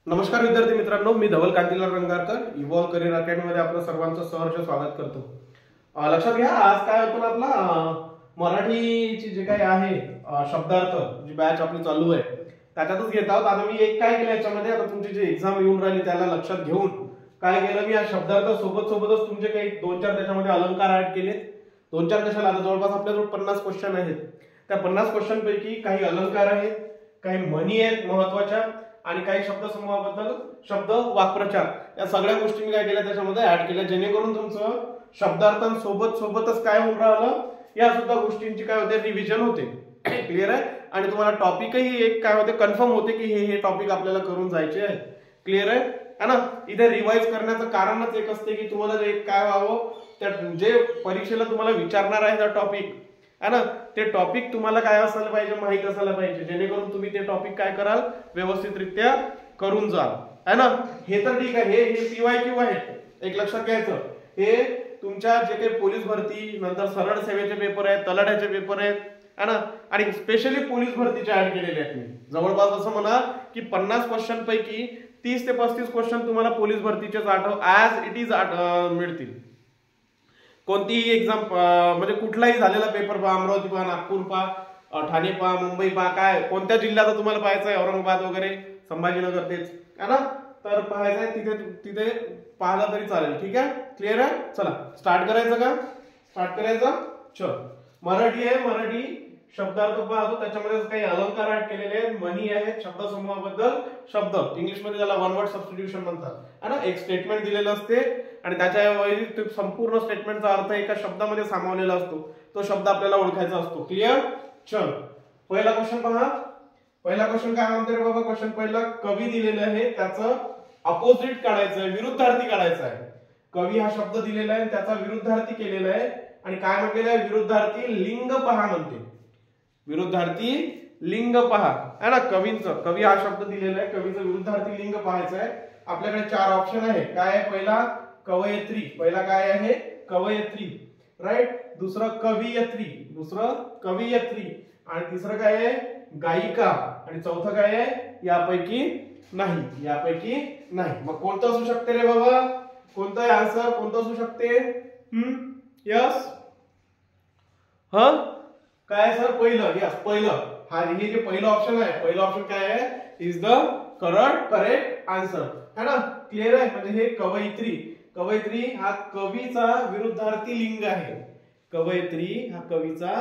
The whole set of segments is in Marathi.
नमस्कार विद्यार्थी मित्रांनो, मी धवल कांतीलाल रंगारकर इव्हॉल्व करिअर अकॅडमीमध्ये आपलं सर्वांचं सहर्ष स्वागत करतो। लक्षात घ्या, आज काय होतं ना, आपला मराठीची जे काही आहे शब्दार्थ जी बॅच आपली चालू आहे त्याच्यातच घेत आहोत। आता मी एक काय केलं याच्यामध्ये, आता तुमची जी एक्झाम येऊन राहिली त्याला लक्षात घेऊन काय केलं, मी या शब्दार्थ सोबतच तुमचे काही 2-4 त्याच्यामध्ये अलंकार ऍड केले। 2-4 कशाला, आता जवळपास आपल्याजवळ 50 क्वेश्चन आहेत। त्या 50 क्वेश्चन पैकी काही अलंकार आहेत, काही म्हणी आहेत महत्त्वाच्या, आणि काही शब्दसमूहाबद्दल शब्द वाक्प्रचार, या सगळ्या गोष्टी मी काय केल्या त्याच्यामध्ये ऍड केल्या, जेणेकरून तुमचं शब्दार्थांसोबतच काय होऊन राहिलं, या सुद्धा गोष्टींची काय होते, रिव्हिजन होते। क्लिअर आहे? आणि तुम्हाला टॉपिकही एक काय होते, कन्फर्म होते की हे टॉपिक आपल्याला करून जायचे आहे। क्लिअर आहे ना? इथे रिवाइज करण्याचं कारणच एक असते की तुम्हाला एक काय व्हावं, त्या जे परीक्षेला तुम्हाला विचारणार आहे त्या टॉपिक है ना, ते टॉपिक तुम्हाला काय असायला पाहिजे, माहित असायला पाहिजे, जेणेकरून तुम्ही ते टॉपिक काय कराल, व्यवस्थितरित्या करून जाल, है ना। हे तर ठीक आहे, हे PYQ आहे, एक लक्षात घ्यायचं। हे तुमच्या जे काही पोलीस भरती, नंतर सरळ सेवेचे पेपर आहेत, तलाठ्याचे पेपर आहेत, है ना, आणि स्पेशली पोलीस भरतीचे ऍड केलेले आहेत मी। जवळपास असं म्हणा की 50 क्वेश्चन पैकी 30 ते 35 क्वेश्चन तुम्हाला पोलीस भरतीचेच ऍज इट इज मिळतील। कोणतीही एक्झाम म्हणजे कुठलाही झालेला पेपर पहा, अमरावती पहा, नागपूर पहा, ठाणे पहा, मुंबई पहा, काय कोणत्या जिल्ह्याचा तुम्हाला पाहायचं आहे, औरंगाबाद वगैरे, संभाजीनगर, तेच है ना, तर पाहायचं आहे तिथे पाहिला तरी चालेल। ठीक आहे, क्लिअर आहे? चला स्टार्ट करायचं का? स्टार्ट करायचं, चल। मराठी आहे, मराठी शब्दार्थ पाहतो, त्याच्यामध्ये काही अलंकार ऍड केलेले आहेत, म्हणी आहेत, शब्दसमूहाबद्दल शब्द, इंग्लिश मध्ये त्याला वन वर्ड सबस्टिट्यूशन म्हणतात, है ना। एक स्टेटमेंट दिलेलं असते आणि त्याच्या संपूर्ण स्टेटमेंटचा अर्थ एका शब्दामध्ये सामावलेला असतो, तो शब्द आपल्याला ओळखायचा असतो। क्लिअर? चल, पहिला क्वेश्चन पहा। पहिला क्वेश्चन काय म्हणते रे बाबा, क्वेश्चन पहिला कवी दिलेलं आहे, त्याचं अपोजिट काढायचं आहे, विरुद्धार्थी काढायचं आहे। कवी हा शब्द दिलेला आहे, त्याचा विरुद्धार्थी केलेला आहे, आणि काय म्हटलेलं आहे, विरुद्धार्थी लिंग पहा म्हणते, विरुद्धार्थी लिंग पहा, है ना। कवी हा शब्द दिलेला आहे, कवीचं विरुद्धार्थी लिंग पाहायचं आहे। आपल्याकडे 4 ऑप्शन आहे, काय आहे, पहिला कवयित्री, पहिला काय आहे, कवयित्री, राईट, दुसरं कवियत्री, दुसरं कवियत्री, आणि तिसरं काय आहे, गायिका, आणि चौथं काय आहे, यापैकी नाही, यापैकी नाही। मग कोणतं असू शकते रे बाबा, कोणतं आन्सर कोणतं असू शकते? यस, हा काय सर, पहिलं, यस पहिलं, हा हे जे पहिलं ऑप्शन आहे, पहिलं ऑप्शन काय आहे, इज द करेक्ट आन्सर, है ना। क्लिअर आहे? म्हणजे हे कवयित्री, कवयित्री हा कवीचा विरुद्धार्थी लिंग आहे, कवयित्री हा कवीचा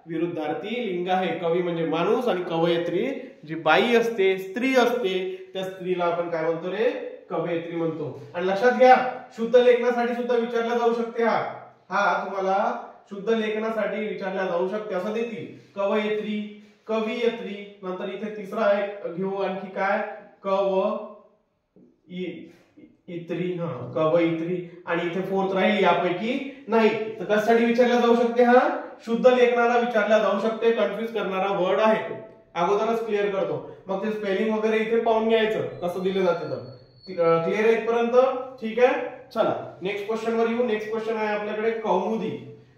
विरुद्धार्थी लिंग आहे। कवी म्हणजे माणूस, आणि कवयित्री जी बाई असते, स्त्री असते, त्या स्त्रीला आपण काय म्हणतो रे, कवयित्री म्हणतो। आणि लक्षात घ्या, शुद्ध लेखनासाठी सुद्धा विचारला जाऊ शकते, हा तुम्हाला शुद्ध लेखनासाठी विचारला जाऊ शकते, असं देतील, कवयित्री, कवियत्री, नंतर इथे तिसरा आहे घेऊ आणखी काय, इत्री, हा कवयित्री, आणि इथे फोर्थ राहील यापैकी नाही। तर कशासाठी विचारला जाऊ शकते, हा शुद्ध लेखनाला विचारला जाऊ शकते, कन्फ्युज करणारा वर्ड आहे, अगोदरच क्लिअर करतो। मग ते स्पेलिंग वगैरे इथे पाहून घ्यायचं कसं दिलं जाते तर। क्लिअर आहे इथपर्यंत? ठीक आहे, चला नेक्स्ट क्वेश्चन वर येऊ। नेक्स्ट क्वेश्चन आहे आपल्याकडे कौमुदी।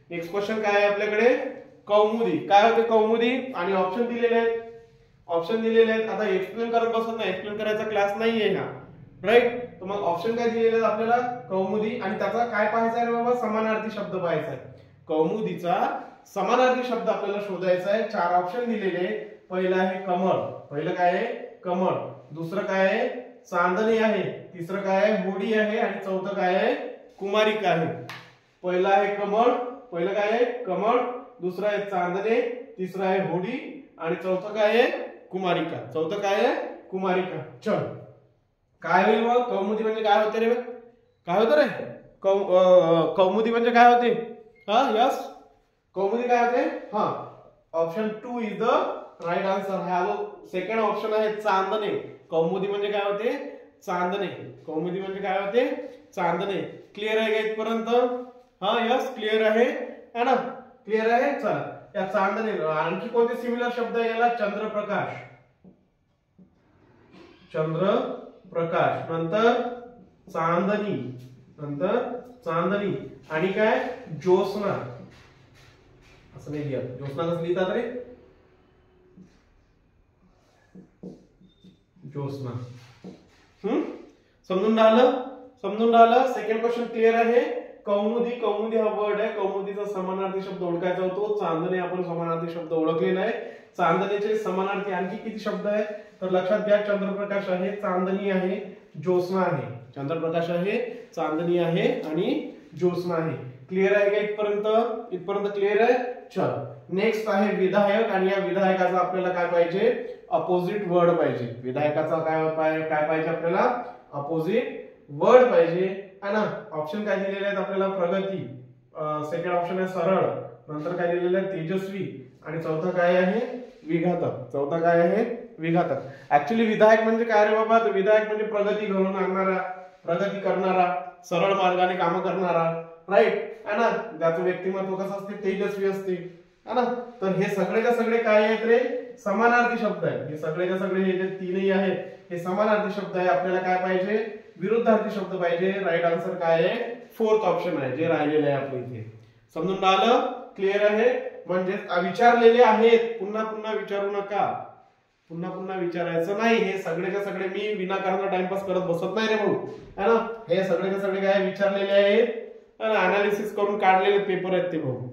नेक्स्ट क्वेश्चन काय आहे आपल्याकडे, कौमुदी। काय होते कौमुदी, आणि ऑप्शन दिलेले आहेत, ऑप्शन दिलेले आहेत। आता एक्सप्लेन करत बसत नाही, एक्सप्लेन करायचा क्लास नाहीये हा, राईट। तर मग ऑप्शन काय दिलेले आहेत आपल्याला, कौमुदी, आणि त्याचा काय पाहायचा आहे बाबा, समानार्थी शब्द पाहायचा आहे। कौमुदीचा समानार्थी शब्द आपल्याला शोधायचा आहे। 4 ऑप्शन दिलेले, पहिलं आहे कमळ, पहिलं काय आहे, कमळ, दुसरं काय आहे, चांदणे आहे, तिसरं काय आहे, होडी आहे, आणि चौथं काय आहे, कुमारिका आहे। पहिलं आहे कमळ, पहिलं काय आहे, कमळ, दुसरं आहे चांदणे, तिसरं आहे होडी, आणि चौथं काय आहे, कुमारिका, चौथं काय आहे, कुमारिका। चल, काय होईल मग, कौमुदी म्हणजे काय होते रे, काय होतं रे, कौमुदी म्हणजे काय होते, हा यस, कौमुदी काय होते, हा option 2 is the right answer. हा जो सेकंड ऑप्शन आहे, चांदणे, कौमुदी म्हणजे काय होते, चांदणे, कौमुदी म्हणजे काय होते, चांदणे। क्लिअर आहे का इथपर्यंत? हा यस, क्लिअर आहे, है ना, क्लिअर आहे। चला, या चांदणे आणखी कोणते सिमिलर शब्द आहे याला, चंद्रप्रकाश, चंद्रप्रकाश, नंतर चांदणी, नंतर चांदणी, आणि काय, ज्योत्स्ना, असं नाही लिहित, ज्योत्स्ना कसं लिहितात रे, ज्योत्स्ना, समजून राहिलं. सेकंड क्वेश्चन क्लिअर आहे. कौमुदी हा वर्ड आहे. कौमुदीचा समानार्थी शब्द ओळखायचा होतो. चांदणे आपण समानार्थी शब्द ओळखलेला आहे. चांदणीचे समानार्थी आणखी किती शब्द आहेत तर लक्षात घ्या. चंद्रप्रकाश आहे, चांदणी आहे, ज्योत्स्ना आहे. चंद्रप्रकाश आहे, चांदणी आहे आणि ज्योत्स्ना आहे. क्लिअर आहे का इथपर्यंत क्लिअर आहे. चल नेक्स्ट आहे विधायक. आणि या विधायकाचा आपल्याला काय पाहिजे अपोजिट वर्ड पाहिजे. विधायकाचा काय पाहिजे आपल्याला अपोजिट वर्ड पाहिजे है ना. ऑप्शन काय दिलेले आहेत आपल्याला प्रगती, सेकंड ऑप्शन आहे सरळ, नंतर काय दिलेलं आहे तेजस्वी आणि चौथा काय आहे विघातक. ऍक्च्युली विधायक म्हणजे काय रे बाबा तर विधायक म्हणजे प्रगती घडवून आणणारा, प्रगती करणारा, सरळ मार्गाने काम करणारा, राईट है ना. ज्याचं व्यक्तिमत्व कसं असते तेजस्वी असते है ना. तर हे सगळेच्या सगळे काय आहेत रे समानार्थी शब्द आहेत. हे सगळेच्या सगळे हे जे तीनही आहेत हे समानार्थी शब्द आहे. आपल्याला काय पाहिजे विरुद्धार्थी शब्द पाहिजे. राईट आन्सर काय आहे फोर्थ ऑप्शन आहे जे राहिलेलं आहे आपल्या इथे. समजून राहिलं क्लिअर आहे. म्हणजे विचारलेले आहेत, पुन्हा विचारू नका, पुन्हा विचारायचं नाही. हे सगळेच्या सगळे मी विनाकारण टाइमपास करत बसत नाही रे भाऊ है ना. हे सगळेच्या सगळे काय विचारलेले आहेत, अनालिसिस करून काढलेले पेपर आहेत ते भाऊ.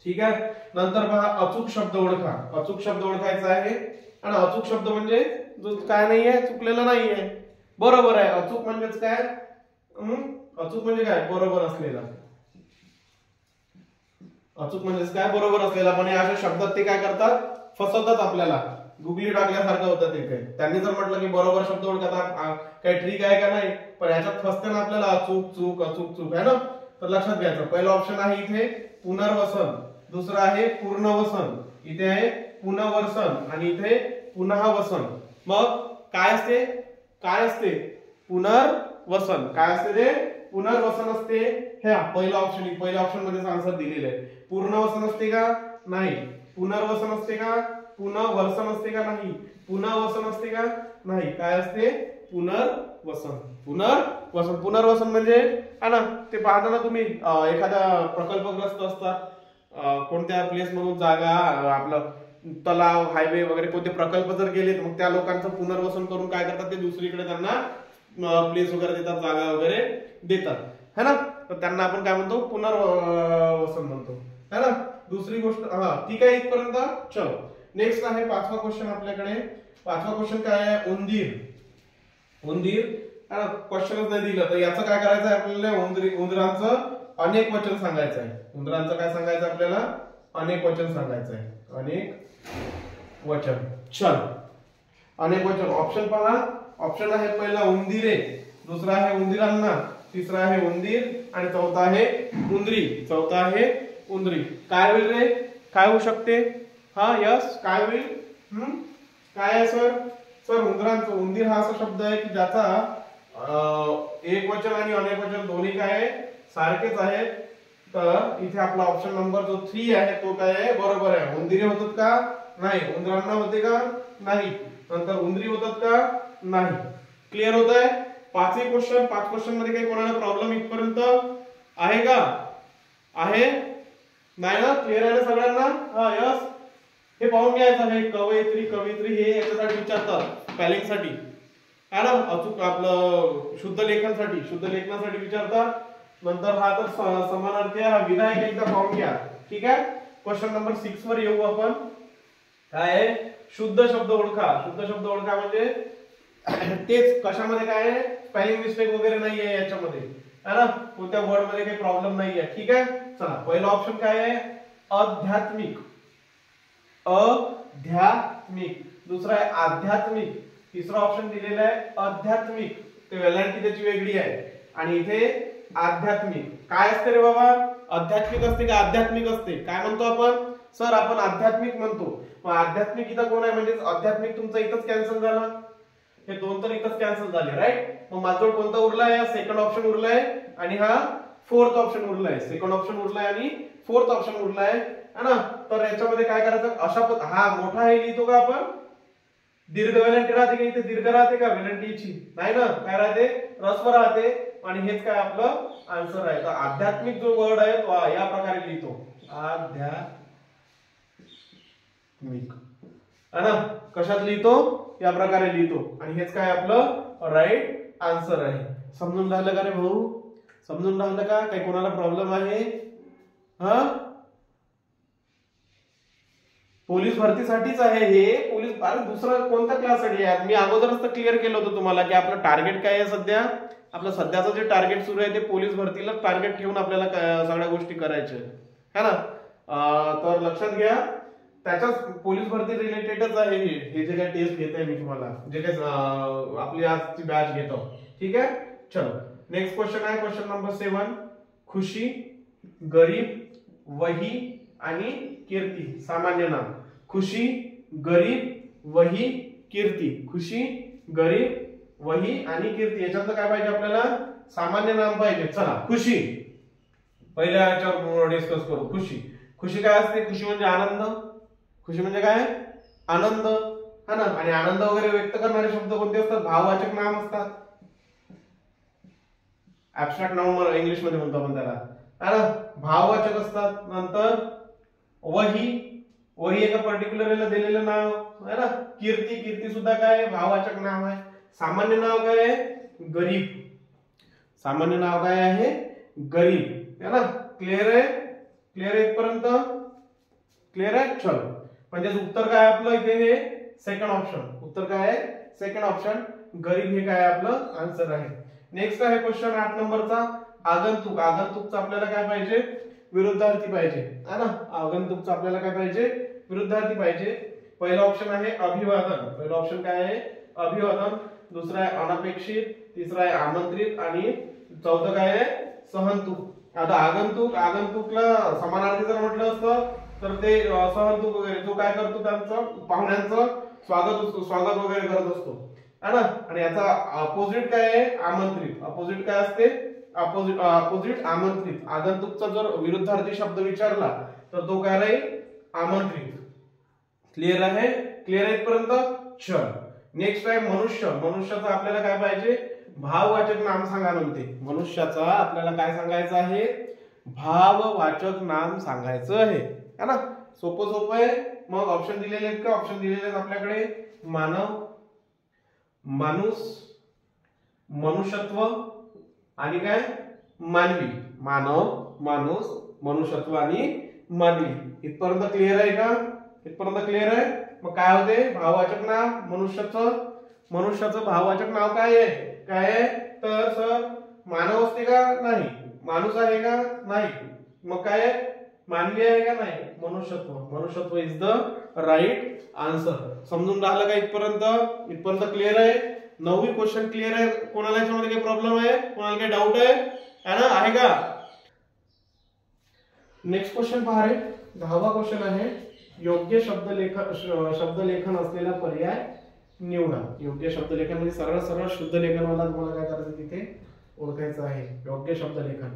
ठीक आहे. नंतर पहा अचूक शब्द ओळखा. अचूक शब्द ओळखायचा आहे. आणि अचूक शब्द म्हणजे जो काय नाहीये चुकलेला नाहीये, बरोबर आहे. अचूक म्हणजेच काय अचूक म्हणजे काय बरोबर असलेला. अचूक म्हणजेच काय बरोबर असलेला. पण या अशा शब्दात ते काय करतात फसवतात आपल्याला, गुगली टाकल्यासारखं होतं ते. काही त्यांनी जर म्हटलं की बरोबर शब्द ओळखता काही ट्रिक आहे का नाही, पण याच्यात फसते ना आपल्याला अचूक चूक है ना. तर लक्षात घ्यायचं पहिलं ऑप्शन आहे इथे पुनर्वसन, दुसरं आहे पूर्णवसन, इथे आहे पुनर्वसन आणि इथे पुनःवसन. मग काय असते पुनर्वसन. काय असते ते पुनर्वसन असते. ह्या पहिला ऑप्शन मध्ये आन्सर दिलेलं आहे. पूर्णवसन असते का नाही, पुनर्वसन असते का, पुनर्वसन असते का नाही, पुनर्वसन असते का नाही, काय असते पुनर्वसन. पुनर्वसन म्हणजे है ना ते पाहता ना तुम्ही एखादा प्रकल्पग्रस्त असतात, कोणत्या प्लेस मधून जागा आपलं तलाव हायवे वगैरे कोणते प्रकल्प जर गेले मग त्या लोकांचं पुनर्वसन करून काय करतात ते दुसरीकडे त्यांना प्लेस वगैरे देतात, जागा वगैरे देतात है ना. तर त्यांना आपण काय म्हणतो पुनर्वसन म्हणतो है ना. दुसरी गोष्ट ठीक आहे इथपर्यंत. चलो नेक्स्ट आहे पाचवा क्वेश्चन आपल्याकडे. पाचवा क्वेश्चन काय आहे उंदीर क्वेश्चनच नाही दिलं तर याचं काय करायचं आहे आपल्याला उंदरांचं अनेक वचन सांगायचं आहे. उंदरांचं काय सांगायचं आपल्याला अनेक वचन सांगायचं आहे. अनेक वचन. चल अनेक वचन ऑप्शन पहा. ऑप्शन आहे पहिला उंदिरे, दुसरा आहे उंदिरांना, तिसरा आहे उंदीर आणि चौथा आहे उंदरी. काय होईल रे काय होऊ शकते यस काय होईल काय आहे सर उंदरांचं. उंदीर हा असा शब्द आहे की ज्याचा एक वचन आणि अनेक वचन दोन्ही काय आहे सारखेच आहेत. तर इथे आपला ऑप्शन नंबर जो 3 आहे तो काय आहे बरोबर आहे. उंदिरे होतात का नाही, उंदरांना होते का नाही, नंतर उंदरी होतात का नाही. क्लिअर होत आहे. पाच क्वेश्चन मध्ये काही कोणाला प्रॉब्लेम इथपर्यंत आहे का आहे नाही ना. क्लिअर आहे ना सगळ्यांना. यस हे पाहून घ्यायचं आहे. कवयित्री हे याच्यासाठी विचारतात स्पेलिंग साठी है ना. अचूक आपलं शुद्ध लेखनासाठी विचारतात. नंतर हा तर समानार्थी हा विधायक एकदा पाहून घ्या. ठीक आहे. क्वेश्चन नंबर 6 वर येऊ आपण. काय आहे शुद्ध शब्द ओळखा म्हणजे तेच कशामध्ये काय आहे स्पेलिंग मिस्टेक वगैरे नाहीये याच्यामध्ये है ना. कोणत्या वर्ड मध्ये काही प्रॉब्लेम नाहीये. ठीक आहे. चला पहिला ऑप्शन काय आहे अध्यात्मिक, दुसरा आहे आध्यात्मिक, तिसरा ऑप्शन दिलेला आहे अध्यात्मिक. ते वेलांटी त्याची वेगळी आहे आणि इथे आध्यात्मिक. काय असते रे बाबा आध्यात्मिक असते का आध्यात्मिक असते. काय म्हणतो आपण सर आपण आध्यात्मिक म्हणतो. मग आध्यात्मिक इथं कोण आहे म्हणजे आध्यात्मिक तुमचं इथंच कॅन्सल झालं. हे दोन तर इथंच कॅन्सल झाले राईट. मग माझ्याजवळ कोणता उरलाय सेकंड ऑप्शन उरलाय आणि हा फोर्थ ऑप्शन उरलाय. सेकंड ऑप्शन उरलाय आणि फोर्थ ऑप्शन उरलाय है ना. तर याच्यामध्ये काय करायचं अशा हा मोठा हे लिहितो का आपण दीर्घ वेलंटी राहते का इथे दीर्घ राहते का वेलंटीची नाही ना. काय राहते ह्रस्व राहते आणि हेच काय आपलं आन्सर आहे. तर आध्यात्मिक जो वर्ड आहे तो या प्रकारे लिहितो आध्यात्मिक है ना. कशात लिहितो या प्रकारे लिहितो आणि हेच काय आपलं राईट आन्सर आहे. समजून राहिलं का रे भाऊ? समजून राहिलं का? काही कोणाला प्रॉब्लेम आहे? हा, पोलीस भरतीसाठीच आहे हे. पोलीस दुसरा कोणत्या क्लाससाठी आहे? मी अगोदरच तर क्लिअर केलं होतं तुम्हाला की आपलं टार्गेट काय आहे सध्या. आपलं सध्याचं जे टार्गेट सुरू आहे ते पोलीस भरतीला टार्गेट ठेवून आपल्याला सगळ्या गोष्टी करायच्या है ना. तर लक्षात घ्या, त्याच्याच पोलीस भरती रिलेटेडच आहे हे जे काही टेस्ट घेत आहे मी तुम्हाला, जे काही आपली आजची बॅच घेतो. ठीक आहे, चलो नेक्स्ट क्वेश्चन आहे क्वेश्चन नंबर 7. खुशी, गरीब, वही आणि कीर्ती सामान्य नाम. खुशी, गरीब, वही, कीर्ती. खुशी, गरीब, वही आणि कीर्ती याच्यात काय पाहिजे आपल्याला? सामान्य नाम पाहिजे. चला खुशी पहिल्या याच्यावर डिस्कस करू. खुशी, खुशी काय असते? खुशी म्हणजे आनंद. खुशी म्हणजे काय? आनंद है ना. आणि आनंद वगैरे व्यक्त करणारे शब्द कोणते असतात? भाववाचक नाम असतात. ऍब्स्ट्रॅक्ट नाउन इंग्लिश मध्ये म्हणतो आपण त्याला है ना. भाववाचक असतात. नंतर वही, वही एका पर्टिक्युलर याला दिलेलं नाव है ना. कीर्ती, कीर्ती सुद्धा काय भाववाचक नाव आहे. सामान्य नाव काय आहे? गरीब. सामान्य नाव काय आहे? गरीब है ना. क्लिअर आहे? क्लिअर आहे इथपर्यंत? क्लिअर आहे. चलो म्हणजे उत्तर काय आपलं इथे? हे सेकंड ऑप्शन. उत्तर काय आहे? सेकंड ऑप्शन गरीब हे काय आपलं आन्सर आहे. नेक्स्ट आहे क्वेश्चन 8 नंबरचा. आगंतुक. आगंतुकचा आपल्याला काय पाहिजे? विरुद्धार्थी पाहिजे है ना. आगंतुकचा आपल्याला काय पाहिजे? विरुद्धार्थी पाहिजे. पहिला ऑप्शन आहे अभिवादन. पहिला ऑप्शन काय आहे? अभिवादन. दुसरा आहे अनपेक्षित, तिसरा आहे आमंत्रित आणि चौथं काय आहे? सहंतुक. आता आगंतुक, आगंतुकला समानार्थी जर म्हटलं असतं तर ते सहंतुक वगैरे तो काय करतो? त्यांचं पाहुण्यांचं स्वागत वगैरे करत असतो है ना. आणि याचा अपोजिट काय आहे? आमंत्रित. अपोजिट काय असते? अपोजिट आमंत्रित. आगंतुकचा जर विरुद्धार्थी शब्द विचारला तर तो काय राहील? आमंत्रित. क्लिअर आहे? क्लिअर आहे इथपर्यंत? चल नेक्स्ट आहे मनुष्य. मनुष्याचा आपल्याला काय पाहिजे? भाववाचक नाम सांगा म्हणते. मनुष्याचा आपल्याला काय सांगायचं आहे? भाववाचक नाम सांगायचं आहे है ना. सोपं सोपं आहे. मग ऑप्शन दिलेले आहेत का? ऑप्शन दिलेले आहेत आपल्याकडे. मानव, माणूस, मनुष्यत्व आणि काय? मानवी. मानव, माणूस, मनुष्यत्व आणि मानवी. इथपर्यंत क्लिअर आहे का? इथपर्यंत क्लिअर आहे. मग काय होते? भाववाचक नाम मनुष्याचं भाववाचक नाव काय आहे? काय आहे? तर सर मानव असते का? नाही. माणूस आहे का? नाही. मग काय आहे? मानवी आहे का? नाही. मनुष्यत्व. मनुष्यत्व इज द राईट आन्सर. समजून राहिलं का इथपर्यंत? इथपर्यंत क्लिअर आहे? 9वी क्वेश्चन क्लिअर आहे? कोणाला याच्यामध्ये काही प्रॉब्लेम आहे? कोणाला काही डाऊट आहे ना? आहे का? नेक्स्ट क्वेश्चन पहा रे. 10वा क्वेश्चन आहे योग्य शब्दलेखन असलेला पर्याय निवडा. योग्य शब्दलेखन म्हणजे सरळ सरळ शुद्ध लेखनवाला तुम्हाला काय करायचं तिथे ओळखायचं आहे. योग्य शब्दलेखन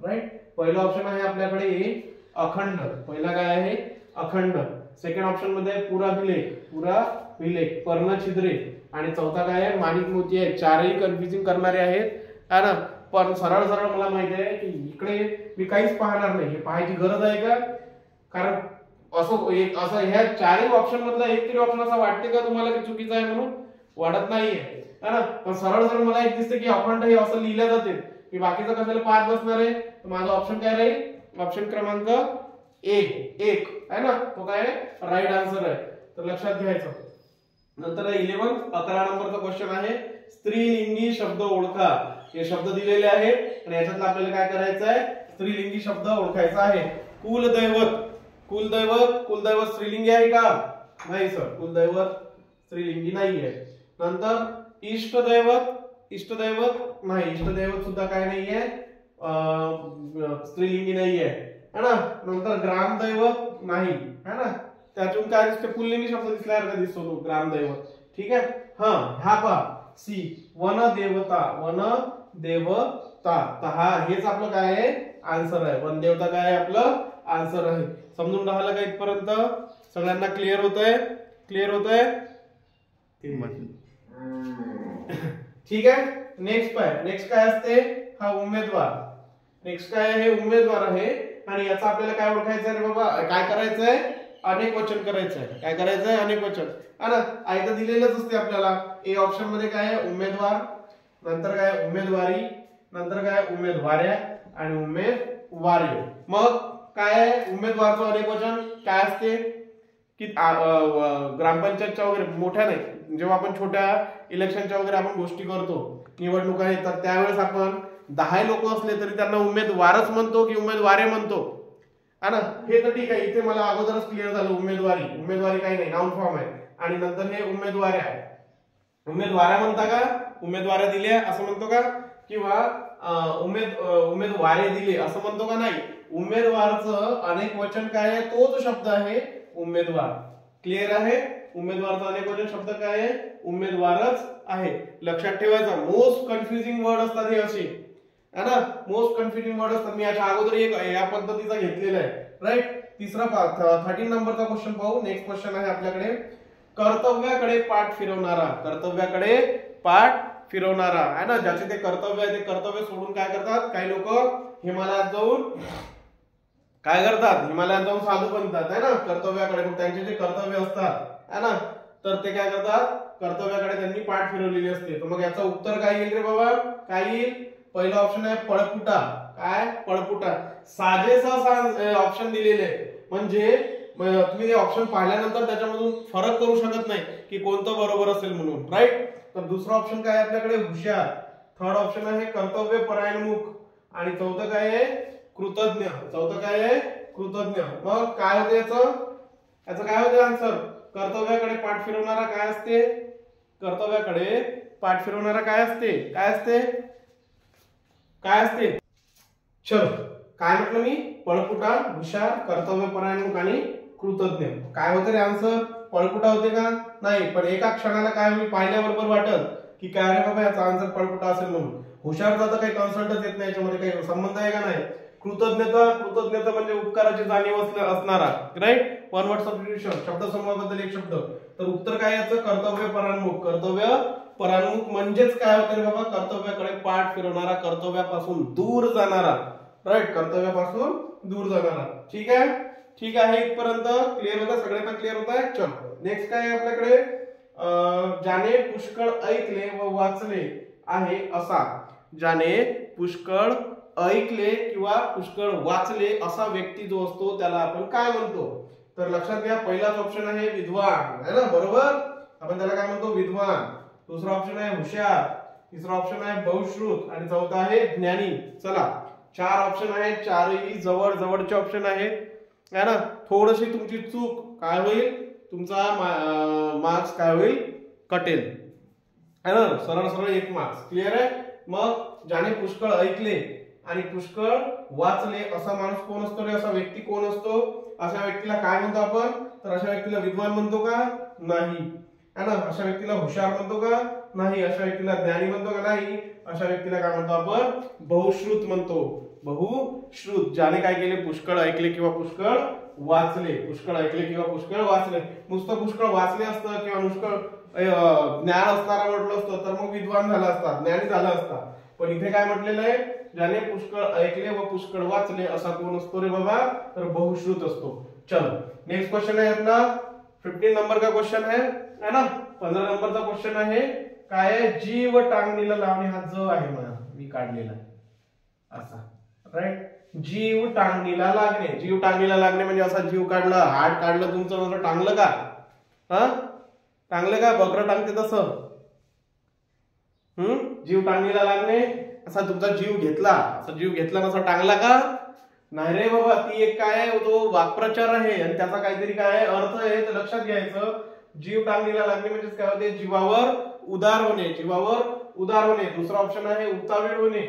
राईट. पहिला ऑप्शन आहे आपल्याकडे ए अखंड. पहिला काय आहे? अखंड. सेकंड ऑप्शन मध्ये पुराभिलेख, पुराभिलेख, पर्णछिद्रे आणि चौथा काय आहे? माणिक मोती आहे. चारही कन्फ्युजिंग करणारे आहेत है ना. पण सरळ सरळ मला माहिती आहे की इकडे मी काहीच पाहणार नाही. हे पाहायची गरज आहे का? कारण असं ह्या चारही ऑप्शन मधला एक तरी ऑप्शन असा वाटते का तुम्हाला की चुकीचा आहे म्हणून? वाटत नाहीये है ना. पण सरळ सरळ मला एक दिसते की अखंड हे असं लिहिलं जाते. मी बाकीचं कशाला पाहत बसणार आहे? तर माझा ऑप्शन काय राहील? ऑप्शन क्रमांक 1 है ना. तो काय राईट आन्सर आहे. तर लक्षात घ्यायचं. नंतर 11 नंबरचा क्वेश्चन आहे स्त्रीलिंगी शब्द ओळखा. हे शब्द दिलेले आहेत आणि याच्यातलं आपल्याला काय करायचं आहे? स्त्रीलिंगी शब्द ओळखायचा आहे. कुलदैवत. कुलदैवत स्त्रीलिंगी आहे का? नाही सर, कुलदैवत स्त्रीलिंगी नाहीये. नंतर इष्टदैवत नाही. इष्टदैवत सुद्धा काय नाहीये? स्त्रीलिंगी नाहीये है ना. नंतर ग्रामदैवत नाही है ना. त्यातून काय दिसते? पुल्लिंगी शब्द दिसल्यासारखा दिसतो तो ग्रामदैवत. ठीक आहे. हा ह्या पहा सी वनदेवता. हा हेच आपलं काय आहे? आन्सर आहे. वनदेवता काय आहे आपलं आन्सर आहे. समजून राहिलं का इथपर्यंत? सगळ्यांना क्लिअर होतंय? क्लिअर होतंय? ठीक आहे. नेक्स्ट काय असते? हा उमेदवार. नेक्स्ट काय आहे? उमेदवार आहे. आणि याचा आपल्याला काय ओळखायचं आहे रे बाबा? काय करायचंय? अनेक वचन करायचं आहे. काय करायचं आहे? अनेक वचन. हा ना, आयतं दिलेलंच असते आपल्याला. ए ऑप्शन मध्ये काय आहे? उमेदवार, नंतर काय? उमेदवारी, नंतर काय? उमेदवाऱ्या आणि उमेदवारी. मग काय आहे? उमेदवारचं अनेक वचन काय असते की ग्रामपंचायतच्या वगैरे मोठ्या नाही, जेव्हा आपण छोट्या इलेक्शनच्या वगैरे आपण गोष्टी करतो, निवडणुका येतात, त्यावेळेस आपण 10 लोक असले तरी त्यांना उमेदवारच म्हणतो की उमेदवारे म्हणतो. हा ना, हे तर ठीक आहे. इथे मला अगोदरच क्लिअर झालं. उमेदवारी, उमेदवारी काही नाही, नाउन फॉर्म आहे. आणि नंतर हे उमेदवाऱ्या, उमेदवाऱ्या म्हणता का? उमेदवाऱ्या दिल्या असं म्हणतो का? किंवा उमेदवारे दिले असं म्हणतो का? नाही. उमेदवारचं अनेक वचन काय आहे? तोच शब्द आहे उमेदवार. क्लिअर आहे? उमेदवारचा अनेक वचन शब्द काय आहे? उमेदवारच आहे. लक्षात ठेवायचं. मोस्ट कन्फ्युजिंग वर्ड असतात हे असे, है ना, मोस्ट कन्फ्युजिंग वर्ड असतात. मी याच्या अगोदर एक या पद्धतीचा घेतलेला आहे. राईट. तिसरा 13 नंबरचा क्वेश्चन पाहू. नेक्स्ट क्वेश्चन आहे आपल्याकडे, कर्तव्याकडे पाठ फिरवणारा. कर्तव्याकडे पाठ फिरवणारा, है ना, ज्याचे ते कर्तव्य आहे ते कर्तव्य सोडून काय करतात? काही लोक हिमालयात जाऊन काय करतात? हिमालयात जाऊन साधू बनतात, है ना, कर्तव्याकडे. त्यांचे जे कर्तव्य असतात, है ना, तर ते काय करतात? कर्तव्याकडे त्यांनी पाठ फिरवलेली असते. तर मग याचं उत्तर काय येईल रे बाबा? काय येईल? पहिला ऑप्शन आहे पळपुटा. काय? पळपुटा. साजेसा ऑप्शन दिलेले आहे, म्हणजे तुम्ही हे ऑप्शन पाहिल्यानंतर त्याच्यामधून फरक करू शकत नाही की कोणतं बरोबर असेल म्हणून. राईट. तर दुसरा ऑप्शन काय आहे आपल्याकडे? हुशार. थर्ड ऑप्शन आहे कर्तव्य परायणमुख. आणि चौथं काय आहे? कृतज्ञ. चौथं काय आहे? कृतज्ञ. मग काय होते याचं काय होते आन्सर? कर्तव्याकडे पाठ फिरवणारा काय असते? कर्तव्याकडे पाठ फिरवणारा काय असते? काय असते? काय असते? चल, काय म्हटलं मी? पळपुटा, हुशार, कर्तव्य परायणमुख आणि कृतज्ञ. काय होतं रे आन्सर? पळपुटा होते का? नाही. पण एका क्षणाला काय होईल? पाहिल्याबरोबर वाटत की काय रे बाबा याचा आन्सर पळपुटा असेल म्हणून. हुशारचा तर काही कन्सल्टच येत नाही, याच्यामध्ये काही संबंध आहे का? नाही. कृतज्ञता म्हणजे उपकाराची जाणीव असणारा. राईट. वन वर्ड सबस्टिट्यूशन, शब्दसमूहाबद्दल एक शब्द. तर उत्तर काय याचं? कर्तव्य परायणमुख. कर्तव्य परायणमुख म्हणजेच काय होतं रे बाबा? कर्तव्याकडे पाठ फिरवणारा, कर्तव्यापासून दूर जाणारा. राईट. कर्तव्यापासून दूर जाणारा. ठीक आहे? ठीक आहे. इथपर्यंत क्लिअर होतं? सगळ्यांना क्लिअर होत आहे? चलो, नेक्स्ट काय आहे आपल्याकडे? ज्याने पुष्कळ ऐकले व वाचले आहे असा. ज्याने पुष्कळ ऐकले किंवा पुष्कळ वाचले असा व्यक्ती जो असतो त्याला आपण काय म्हणतो? तर लक्षात घ्या, पहिलाच ऑप्शन आहे विद्वान, है ना, बरोबर. आपण त्याला काय म्हणतो? विद्वान. दुसरा ऑप्शन आहे हुशार, तिसरा ऑप्शन आहे बहुश्रुत आणि चौथा आहे ज्ञानी. चला, 4 ऑप्शन आहेत. चारही जवळ जवळचे ऑप्शन आहेत, है ना. थोडीशी तुमची चूक काय होईल? तुमचा मार्क्स काय होईल? कटेल, है ना. सरळ सरळ 1 मार्क्स. क्लिअर आहे? मग ज्याने पुष्कळ ऐकले आणि पुष्कळ वाचले असा माणूस कोण असतो रे? असा व्यक्ती कोण असतो? अशा व्यक्तीला काय म्हणतो आपण? तर अशा व्यक्तीला विद्वान म्हणतो का? नाही, है ना. अशा व्यक्तीला हुशार म्हणतो का? नाही. अशा व्यक्तीला ज्ञानी म्हणतो का? नाही. अशा व्यक्तीला काय म्हणतो आपण? बहुश्रुत म्हणतो. बहुश्रुत. ज्याने काय केले? पुष्कळ ऐकले किंवा पुष्कळ वाचले. पुष्कळ ऐकले किंवा पुष्कळ वाचले. नुसतं पुष्कळ वाचले असतं किंवा पुष्कळ ज्ञान असणारा म्हटलं असतं तर मग विद्वान झाला असता, ज्ञानी झाला असता. पण इथे काय म्हटलेलं आहे? ज्याने पुष्कळ ऐकले व पुष्कळ वाचले असा कोण असतो रे बाबा? तर बहुश्रुत असतो. चलो, नेक्स्ट क्वेश्चन आहे अपना 15 नंबर का क्वेश्चन है ना. 15 नंबरचा क्वेश्चन आहे काय आहे? जीव टांगणीला लावणे. हा ज आहे मला मी काढलेला असा. राईट. जीव टांगणीला लागणे. जीव टांगणीला लागणे म्हणजे असा जीव काढला, हात काढलं तुमचं, टांगलं का? हा, टांगलं का? बकरं टांगते तसं. जीव टांगणीला लागणे, असा तुमचा जीव घेतला, असा जीव घेतला असा टांगला का? नाही रे बाबा. ती एक काय आहे? तो वाक्प्रचार आहे आणि त्याचा काहीतरी काय आहे? अर्थ आहे. तर लक्षात घ्यायचं. जीव टांगणीला लागणे म्हणजे काय होते? जीवावर उदार होणे. जीवावर उदार होणे. दुसरा ऑप्शन आहे उतावीळ होणे.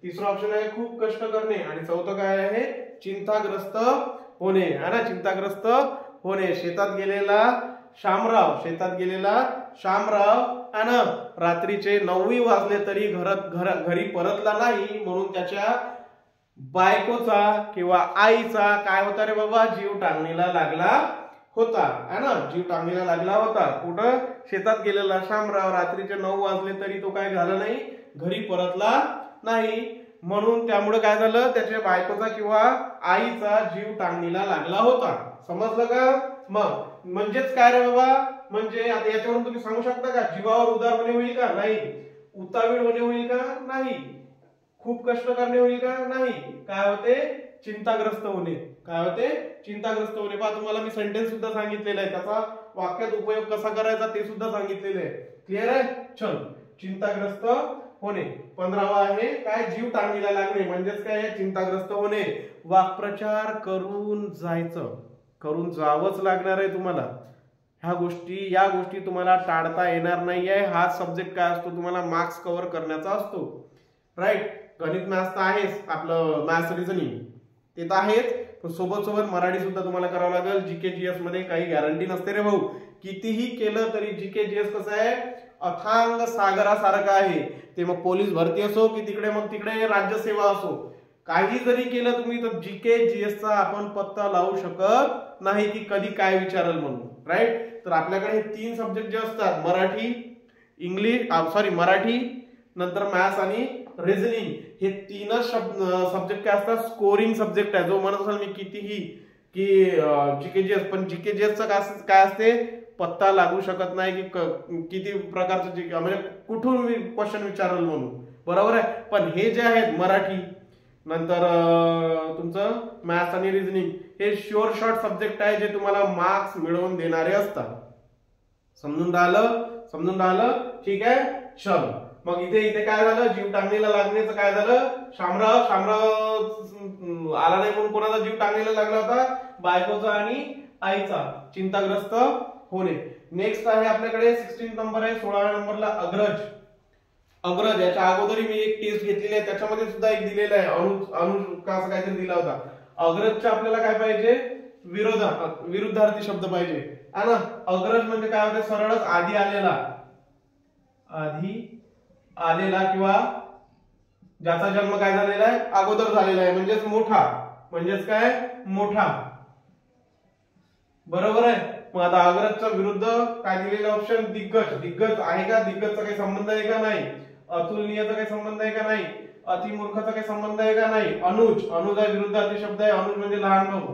तिसरा ऑप्शन आहे खूप कष्ट करणे. आणि चौथं काय आहे? चिंताग्रस्त होणे, है ना. चिंताग्रस्त होणे. शेतात गेलेला शामराव, शेतात गेलेला शामराव, है ना, रात्रीचे 9 वाजले तरी घरी परतला नाही, म्हणून त्याच्या बायकोचा किंवा आईचा काय होता रे बाबा? जीव टांगणीला लागला होता, है ना. जीव टांगणीला लागला होता. कुठं? शेतात गेलेला शामराव रात्रीचे 9 वाजले तरी तो काय झाला नाही? घरी परतला नाही, म्हणून त्यामुळे काय झालं? त्याच्या बायकोचा किंवा आईचा जीव टांगणीला लागला होता. समजलं का? मग म्हणजेच काय रे बाबा, म्हणजे आता याच्यावरून तुम्ही सांगू शकता का जीवावर उदार होणे होईल का? नाही. उतावीळ होणे होईल का? नाही. खूप कष्ट करणे होईल का? नाही. काय होते? चिंताग्रस्त होणे. काय होते? चिंताग्रस्त होणे. पहा तुम्हाला मी सेंटेन्स सुद्धा सांगितलेलं आहे, त्याचा वाक्यात उपयोग कसा करायचा ते सुद्धा सांगितलेलं आहे. क्लिअर आहे? चल, चिंताग्रस्त होणे. 15वा आहे काय? जीव टांगणीला लागणे. म्हणजेच काय? चिंताग्रस्त होणे. वाक्प्रचार करून जायचं, करून जावंच लागणार आहे तुम्हाला. या गोष्टी तुम्हाला टाळता येणार नाहीये. हा सब्जेक्ट काय असतो? तुम्हाला मार्क्स कव्हर करण्याचा असतो. राईट? गणित मॅथ्स तर आहेच, आपलं मॅथ्स रिझनिंग ते तर आहेच, पण सोबत सोबत मराठी सुद्धा तुम्हाला करावं लागेल. जीके जीएस मध्ये काही गॅरंटी नसते रे भाऊ. कितीही केलं तरी जीके जीएस कसं आहे? अथांग सागरासारखं आहे. ते मग पोलीस भरती असो की तिकडे राज्यसेवा असो, काही जरी केलं तुम्ही तर जीके जीएसचा आपण पत्ता लावू शकत नाही की कधी काय विचारल म्हणून. राईट? तर आपल्याकडे हे 3 सब्जेक्ट जे असतात, मराठी नंतर मॅथ्स आणि रिझनिंग, हे 3च सब्जेक्ट काय असतात? स्कोरिंग सब्जेक्ट आहे. जो म्हणत असेल मी कितीही की जीके जीएस, पण जीके जीएसचं काय असते? पत्ता लागू शकत नाही की किती प्रकारचं म्हणजे कुठून क्वेश्चन विचारल म्हणून. बरोबर आहे? पण हे जे आहेत मराठी नंतर तुमचं मॅथ्स आणि रिझनिंग, हे शुअर शॉर्ट सब्जेक्ट आहे जे तुम्हाला मार्क्स मिळवून देणारे असतात. समजून राहिलं? ठीक आहे. चल, मग इथे काय झालं? जीव टांगणीला लागण्याचं काय झालं? शामराव आला नाही म्हणून कोणाचा जीव टांगणीला लागला होता? बायकोचा आणि आईचा. चिंताग्रस्त होणे. नेक्स्ट आहे आपल्याकडे 16 नंबर आहे. 16व्या नंबरला अग्रज. याच्या अगोदर मी एक टेस्ट घेतलेली आहे, त्याच्यामध्ये सुद्धा एक दिलेला आहे, अनु का असं काहीतरी दिला होता. अग्रजच्या आपल्याला काय पाहिजे? विरुद्धार्थी शब्द पाहिजे है ना. अग्रज म्हणजे काय होते? सरळच आधी आलेला किंवा ज्याचा जन्म काय झालेला आहे? अगोदर झालेला आहे, म्हणजेच मोठा. म्हणजेच काय? मोठा. बरोबर आहे? मग आता अग्रजच्या विरुद्ध काय दिलेलं ऑप्शन? दिग्गज आहे का? दिग्गजचा काही संबंध आहे का? नाही. अतुलनीयचा काही संबंध आहे का? नाही. अतिमूर्खचा काही संबंध आहे का? नाही. अनुज हा विरुद्धार्थी शब्द आहे. अनुज म्हणजे लहान भाऊ.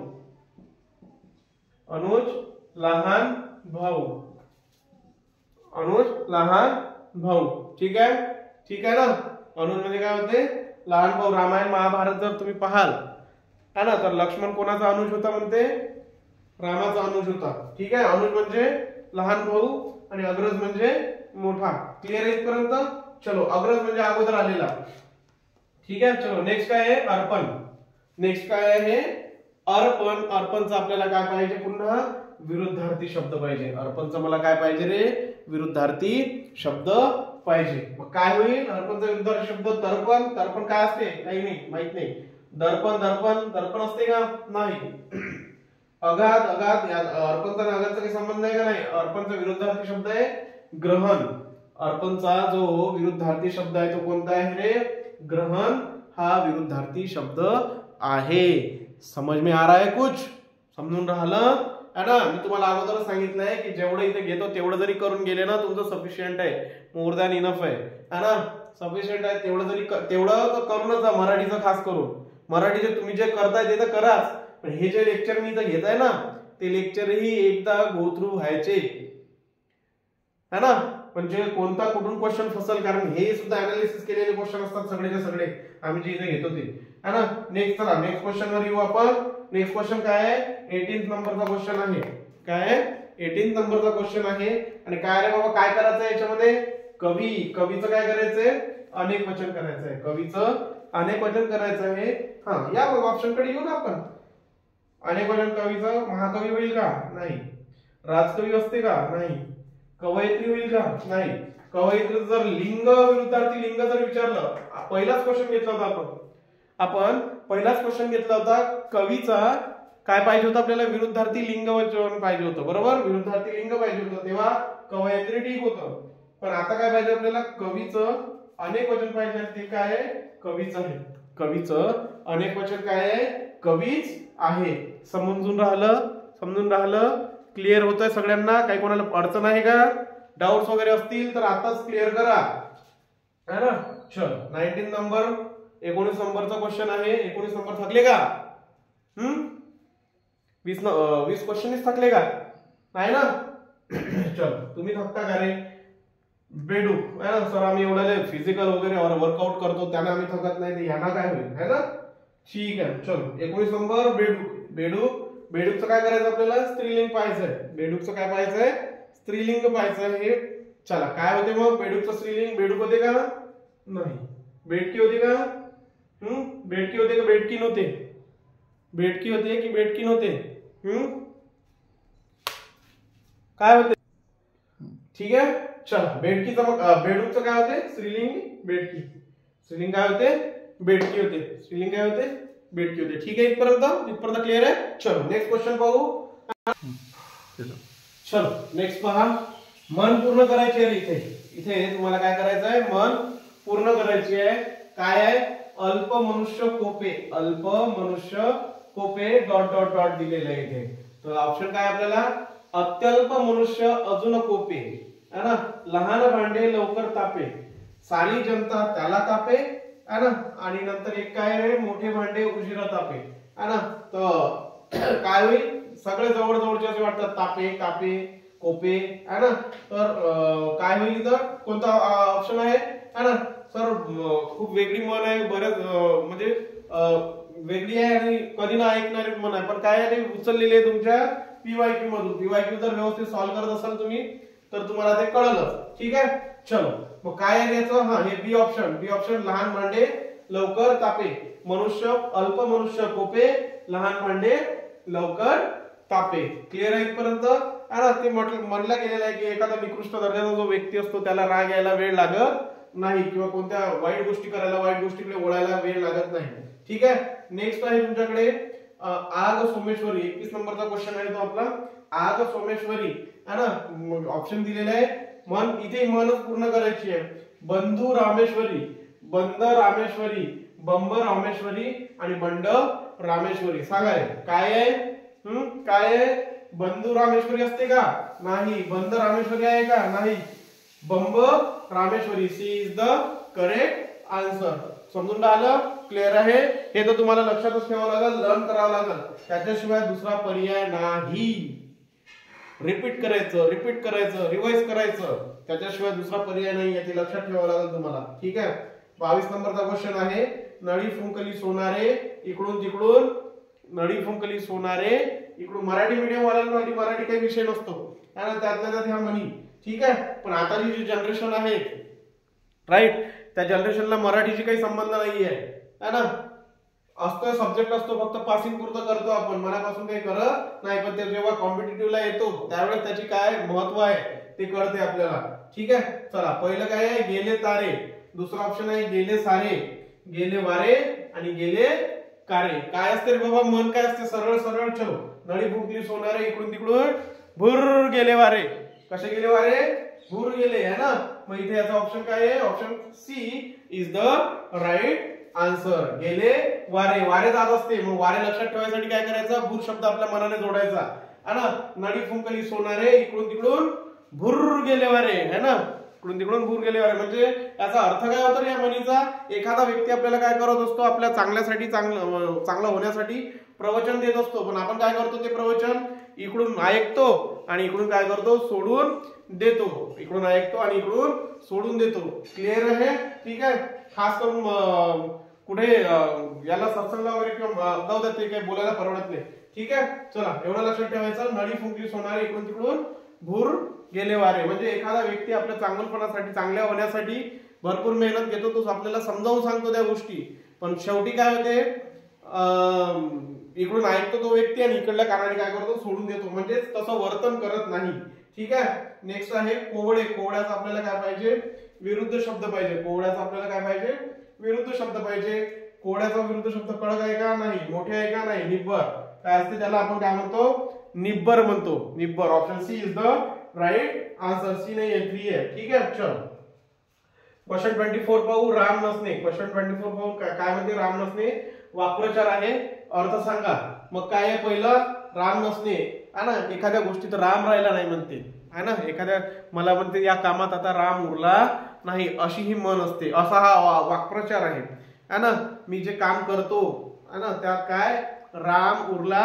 ठीक आहे ना. अनुज म्हणजे काय होते? लहान भाऊ. रामायण महाभारत जर तुम्ही पाहाल है ना, तर लक्ष्मण कोणाचा अनुज होता म्हणते? रामाचा अनुज होता. ठीक आहे. अनुज म्हणजे लहान भाऊ आणि अग्रज म्हणजे मोठा. क्लिअर आहे इथपर्यंत? चलो, अग्रज म्हणजे अगोदर आलेला. ठीक आहे. चलो, नेक्स्ट काय आहे? अर्पण. अर्पणचा आपल्याला काय पाहिजे? पुन्हा विरुद्धार्थी शब्द पाहिजे. अर्पणचा मला काय पाहिजे रे? विरुद्धार्थी शब्द पाहिजे. मग काय होईल? अर्पणचा विरुद्धार्थी शब्द तर्पण काय असते? काही नाही, माहित नाही. दर्पण असते का? नाही. अगाध अर्पणचा आणि अगाधचा काही संबंध आहे का? नाही. अर्पणचा विरुद्धार्थी शब्द आहे ग्रहण. अर्पणचा जो विरुद्धार्थी शब्द आहे तो कोणता आहे रे? ग्रहण हा विरुद्धार्थी शब्द आहे. समझ में आ रहा है कुछ? समजून राहिलं है ना. मी तुम्हाला अगोदर सांगितलंय की जेवढं इथे घेतो तेवढं जरी करून गेले ना तुमचं सफिशियंट आहे, मोर दॅन इनफ आहे ना. सफिशियंट आहे तेवढं करूनच जा. मराठीचं खास करून मराठीचे तुम्ही जे करताय ते तर कराच, पण हे जे लेक्चर मी इथं घेताय ना ते लेक्चरही एकदा गो थ्रू व्हायचे है ना. म्हणजे कोणता कुठून क्वेश्चन फसल, कारण हे सुद्धा अनालिसिस केलेले क्वेश्चन असतात सगळेचे सगळे आम्ही जे इथे घेतो ते है ना. नेक्स्ट क्वेश्चन वर येऊ आपण. नेक्स्ट क्वेश्चन काय आहे? 18 नंबरचा क्वेश्चन आहे. काय आहे? 18 नंबरचा क्वेश्चन आहे. आणि काय रे बाबा, काय करायचं आहे याच्यामध्ये? कवीचं काय करायचंय? अनेक वचन करायचं आहे. कवीचं अनेक वचन करायचं आहे. या ऑप्शन कडे येऊ ना आपण. अनेक वचन कवीचं महाकवी होईल का? नाही. राजकवी असते का? नाही. कवयित्री होईल का? नाही. कवयित्री जर लिंग विरुद्धार्थी लिंग जर विचारलं, पहिलाच क्वेश्चन घेतला होता आपण पहिलाच क्वेश्चन घेतला होता. कवीचा काय पाहिजे होतं आपल्याला? विरुद्धार्थी लिंग वचन पाहिजे होतं. बरोबर? विरुद्धार्थी लिंग पाहिजे होतं, तेव्हा कवयित्री ठीक होतं. पण आता काय पाहिजे आपल्याला? कवीचं अनेक वचन पाहिजे. ते काय आहे? कवीच आहे. कवीचं अनेक वचन काय आहे? कवीच आहे. समजून राहिलं? क्लिअर होतंय सगळ्यांना? काही कोणाला अडचण आहे का? डाऊट्स वगैरे असतील तर आताच क्लिअर करा है ना. चल, 19 नंबर 19 नंबरचा क्वेश्चन आहे. 19 नंबर थकले का? 20 क्वेश्चन थकले का? नाही ना? चल तुम्ही थकता का रे? बेडूक है ना सर, आम्ही एवढं फिजिकल वगैरे वर्कआउट करतो त्याने आम्ही थकत नाही, ह्यांना काय होईल है ना? ठीक आहे. चलो 19 नंबर बेडूक. बेडूक, बेडूकचं काय करायचं आपल्याला? स्त्रीलिंग पाहायचंय. बेडूकचं काय पाहायचंय? स्त्रीलिंग पाहायचंय. हे चला काय होते मग? बेडूकचं स्त्रीलिंग बेडूक होते का? नाही. बेडकी होते का? बेडकी होते का बेडकी नव्हते? बेडकी होते की बेडकी नव्हते? काय होते? ठीक आहे. चला बेडकीचं मग बेडूकचं काय होते? स्त्रीलिंग बेडकी. स्त्रीलिंग काय होते? बेडकी होते. स्त्रीलिंग काय होते? बेडकी होते. ठीक आहे. इथपर्यंत क्लिअर आहे. चलो नेक्स्ट क्वेश्चन पाहू. चलो नेक्स्ट पहा. मन पूर्ण करायचे आहे. इथे इथे तुम्हाला काय करायचं आहे? मन पूर्ण करायची आहे. काय आहे? अल्प मनुष्य कोपे. अल्प मनुष्य कोपे डॉट डॉट डॉट दिलेलं आहे इथे. तर ऑप्शन काय आपल्याला? अत्यल्प मनुष्य अजून कोपे है ना. लहान भांडे लवकर तापे, सारी जनता त्याला तापे है ना. आणि नंतर एक काय आहे? मोठे भांडे उशिरा तापे है ना. तर काय होईल? सगळे जवळ जवळचे असे वाटतात. तापे, कापे, कोपे है ना. तर काय होईल? तर कोणता ऑप्शन आहे है ना सर? खूप वेगळी मन आहे, बरेच म्हणजे वेगळी आहे आणि कधी ना ऐकणारी मन आहे, पण काय आहे? उचललेली आहे तुमच्या पीवायक्यू मधून. पीवायक्यू जर व्यवस्थित सॉल्व्ह करत असाल तुम्ही तर तुम्हाला ते कळलं. ठीक आहे. चलो मग काय आहे याचं? हा हे बी ऑप्शन. बी ऑप्शन लहान भांडे लवकर तापे, मनुष्य अल्प मनुष्य कोपे, लहान भांडे लवकर तापे. क्लिअर आहे इथपर्यंत? ते म्हणलं गेलेलं आहे की एखादा निकृष्ट दर्जाचा जो व्यक्ती असतो त्याला राग यायला वेळ लागत नाही, किंवा कोणत्या वाईट गोष्टी करायला, वाईट गोष्टीकडे वळायला वेळ लागत नाही. ठीक आहे. नेक्स्ट आहे तुमच्याकडे आग सोमेश्वरी. 21 नंबरचा क्वेश्चन आहे तो आपला. आग सोमेश्वरी है ना. ऑप्शन दिलेले आहे. मन इथे मनच पूर्ण करायची आहे. बंधू रामेश्वरी, बंद रामेश्वरी, बंब रामेश्वरी आणि बंड रामेश्वरी. सांगा काय आहे? काय आहे? बंधू रामेश्वरी असते का? नाही. बंद रामेश्वरी आहे का? नाही. बंब Rameshwari. C is the correct answer. समजून आलं? क्लिअर आहे? हे तर तुम्हाला लक्षातच ठेवावं लागेल, लर्न करावं लागेल, त्याच्याशिवाय दुसरा पर्याय नाही. रिपीट करायचं, रिपीट करायचं, रिवाइज करायचं, त्याच्याशिवाय दुसरा पर्याय नाही. याची लक्षात ठेवावं लागेल तुम्हाला. ठीक आहे. 22 नंबरचा क्वेश्चन आहे. नळी फुंकली सोनारे इकडून तिकडून, नळी फुंकली सोनारे इकडून. मराठी मीडियम वाल्यांना मराठी काही विषय नसतो त्यातल्या त्यात ह्या म्हणी. ठीक आहे. पण आताची जी जनरेशन आहे राईट, त्या जनरेशनला मराठीची काही संबंध नाहीये है ना. असतो सब्जेक्ट असतो, फक्त पासिंग पुरतं करतो आपण, मनापासून काही करत नाही. पण ते जेव्हा कॉम्पिटिटिव्हला येतो त्यावेळेस त्याची काय महत्व आहे ते कळते आपल्याला. ठीक आहे. चला पहिलं काय आहे? गेले तारे. दुसरा ऑप्शन आहे गेले सारे, गेले वारे आणि गेले कारे. काय असते रे बाबा? मन काय असते? सरळ सरळ. चलो नळी फुंकली सोनारे इकडून तिकडून, भुर गेले वारे. कसे गेले वारे? भूर गेले है ना. मग इथे याचा ऑप्शन काय आहे? Option C is the right answer. गेले वारे. वारे जात असते, मग वारे लक्षात ठेवायसाठी काय करायचं? भूर शब्द आपल्या मनाने जोडायचा है ना. नळी फुंकली सोनारे इकडून तिकडून, भूर गेले वारे है ना. इकडून तिकडून भूर गेले वारे म्हणजे याचा अर्थ काय होतो या म्हणीचा? एखादा व्यक्ती आपल्याला काय करत असतो? आपल्या चांगल्यासाठी, चांगलं होण्यासाठी प्रवचन देत असतो, पण आपण काय करतो? ते प्रवचन इकडून ऐकतो आणि इकडून काय करतो? सोडून देतो. इकडून ऐकतो आणि इकडून सोडून देतो. क्लिअर आहे? ठीक आहे. खास करून कुठे याला सत्संगला वगैरे किंवा जाऊ ते काही बोलायला परवडत नाही. ठीक आहे. चला एवढं लक्षात ठेवायचं. नळी फुंकली सोनारे इकडून तिकडून, भूर गेले वारे म्हणजे एखादा व्यक्ती आपल्या चांगलपणासाठी, चांगल्या होण्यासाठी भरपूर मेहनत घेतो, तो आपल्याला समजावून सांगतो त्या गोष्टी, पण शेवटी काय होते? इकडून ऐकतो तो व्यक्ती आणि इकडल्या कानाने काय करतो? सोडून देतो. म्हणजे तसं वर्तन करत नाही. ठीक आहे. नेक्स्ट आहे कोवळे. कोवळ्याचा आपल्याला काय पाहिजे? विरुद्ध शब्द पाहिजे. कोवळ्याचा आपल्याला काय पाहिजे? विरुद्ध शब्द पाहिजे. कोवळ्याचा विरुद्ध शब्द कडक आहे का? नाही. मोठे आहे का? नाही. निब्बर. काय असते त्याला? आपण काय म्हणतो? निब्बर म्हणतो. निब्बर. Option C is the right answer. C नाही आहे, 3 आहे. ठीक आहे. चल क्वेश्चन 24 पाहू. राम नसणे. क्वेश्चन 24 पाहू काय म्हणते? राम नसणे वाक्प्रचार आहे, अर्थ सांगा. मग काय आहे? पहिलं राम नसणे है ना. एखाद्या गोष्टीत राम राहिला नाही म्हणते है ना. एखाद्या मला म्हणते या कामात आता राम उरला नाही, अशी ही मन असते. असा हा वाक्प्रचार आहे है ना. मी जे काम करतो है ना त्यात काय? राम उरला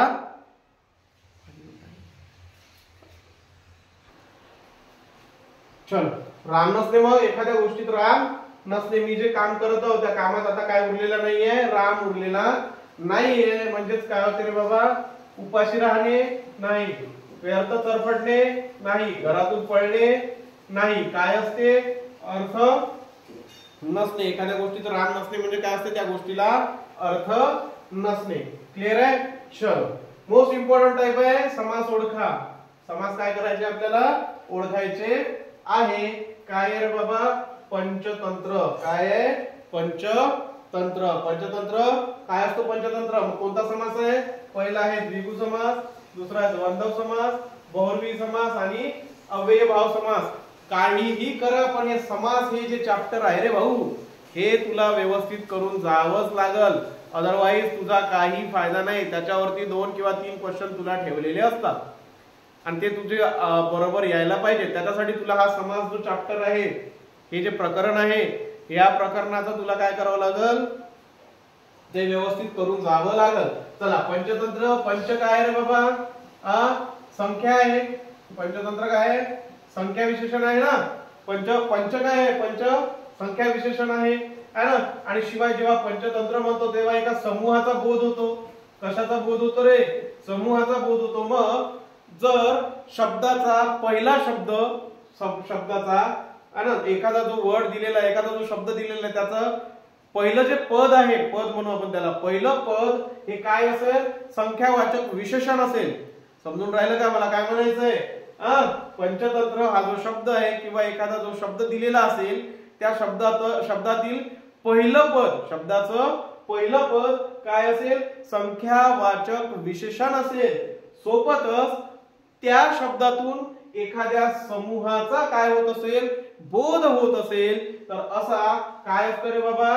चल, राम नसणे, मग एखाद्या गोष्टीत राम नसणे. मी जे काम करत आहोत त्या कामात आता काय उरलेला नाहीये, राम उरलेला नाहीये. म्हणजेच काय होते रे बाबा, उपाशी राहणे नाही, व्यर्थ तरफडणे नाही, घरातून पळणे नाही. काय असते, अर्थ नसणे. एखाद्या गोष्टीत राम नसणे म्हणजे काय असते, त्या गोष्टीला अर्थ नसणे. क्लिअर आहे. चल, मोस्ट इम्पॉर्टंट टाइप आहे समास ओळखा. समास काय करायचे आपल्याला, ओळखायचे आहे. काय रे बाबा, पंचतंत्र. काय आहे, पंचतंत्र. पंचतंत्र काय असतो, पंचतंत्र. कोणता समास आहे, पहिला आहे द्विगु समास, दुसरा आहे द्वंद्व समास, बहुव्रीही समास आणि अव्ययभाव समास. काहीही करा पण हे समास हे जे चॅप्टर आहे रे भाऊ, हे तुला व्यवस्थित करून जावंच लागल, अदरवाईज तुझा काही फायदा नाही. त्याच्यावरती 2 किंवा 3 क्वेश्चन तुला ठेवलेले असतात आणि ते तुझे बरोबर यायला पाहिजे. त्याच्यासाठी तुला हा समास जो चॅप्टर आहे, हे जे प्रकरण आहे, या प्रकरणाचं तुला काय करावं लागल, ते व्यवस्थित करून जावं लागल. चला, पंचतंत्र. पंच काय रे बाबा, संख्या आहे. पंचतंत्र काय आहे, संख्या विशेषण आहे ना. पंच काय आहे, पंच संख्या विशेषण आहे ना. आणि शिवाय जेव्हा पंचतंत्र म्हणतो तेव्हा एका समूहाचा बोध होतो. कशाचा बोध होतो रे, समूहाचा बोध होतो. मग जर शब्दाचा पहिला शब्दाचा एखादा जो वर्ड दिलेला आहे, एखादा जो शब्द दिलेला आहे, त्याचं पहिलं जे पद आहे, पद म्हणू आपण त्याला, पहिलं पद हे काय असेल, संख्यावाचक विशेषण असेल. समजून राहिलं का मला काय म्हणायचंय. पंचतंत्र हा जो शब्द आहे किंवा एखादा जो शब्द दिलेला असेल, त्या शब्दातील पहिलं पद, शब्दाचं पहिलं पद काय असेल, संख्यावाचक विशेषण असेल. सोबतच त्या शब्दातून एखाद्या समूहाचा काय होत असेल, बोध होत असेल, तर असा काय असतो रे बाबा,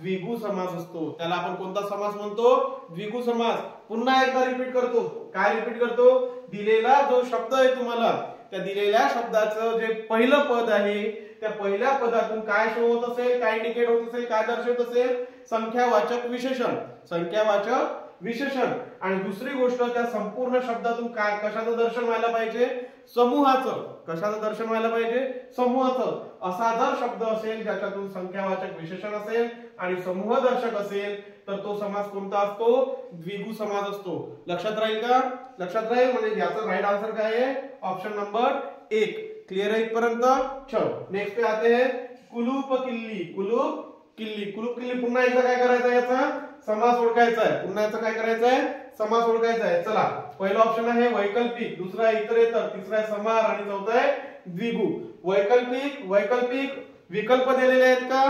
द्विगु समास असतो. त्याला आपण कोणता समास म्हणतो, द्विगु समास. पुन्हा एकदा रिपीट करतो. काय रिपीट करतो, दिलेला जो शब्द आहे तुम्हाला, त्या दिलेल्या शब्दाचं जे पहिलं पद आहे, त्या पहिल्या पदातून काय शो होत असेल, काय इंडिकेट होत असेल, काय दर्शवत असेल, संख्यावाचक विशेषण. संख्यावाचक विशेषण. आणि दुसरी गोष्ट, त्या संपूर्ण शब्दातून काय कशाचं दर्शन व्हायला पाहिजे, समूहाचं. कशाचं दर्शन व्हायला पाहिजे, समूहाचं. असा जर शब्द असेल ज्याच्यातून संख्यावाचक विशेषण असेल आणि समूह दर्शक असेल, तर तो समास कोणता असतो, द्विगु समास असतो. लक्षात राहील का, लक्षात राहील. म्हणजे याचा राईट आंसर काय आहे, ऑप्शन नंबर 1. क्लियर है इथपर्यंत. चलो नेक्स्ट पे आते हैं, कुलूप किल्ली. कुलूप किल्ली. कुलूप किल्ली पुन्हा एकदा काय करायचं, याचा समास ओळखायचा आहे. पुन्हा याचा काय करायचं आहे, समास ओळखायचा आहे. चला, पहिला ऑप्शन आहे वैकल्पिक, दुसरा आहे इतरेतर, तिसरा आहे समाहार आणि चौथा आहे द्विगु. वैकल्पिक, वैकल्पिक विकल्प दिलेले आहेत का,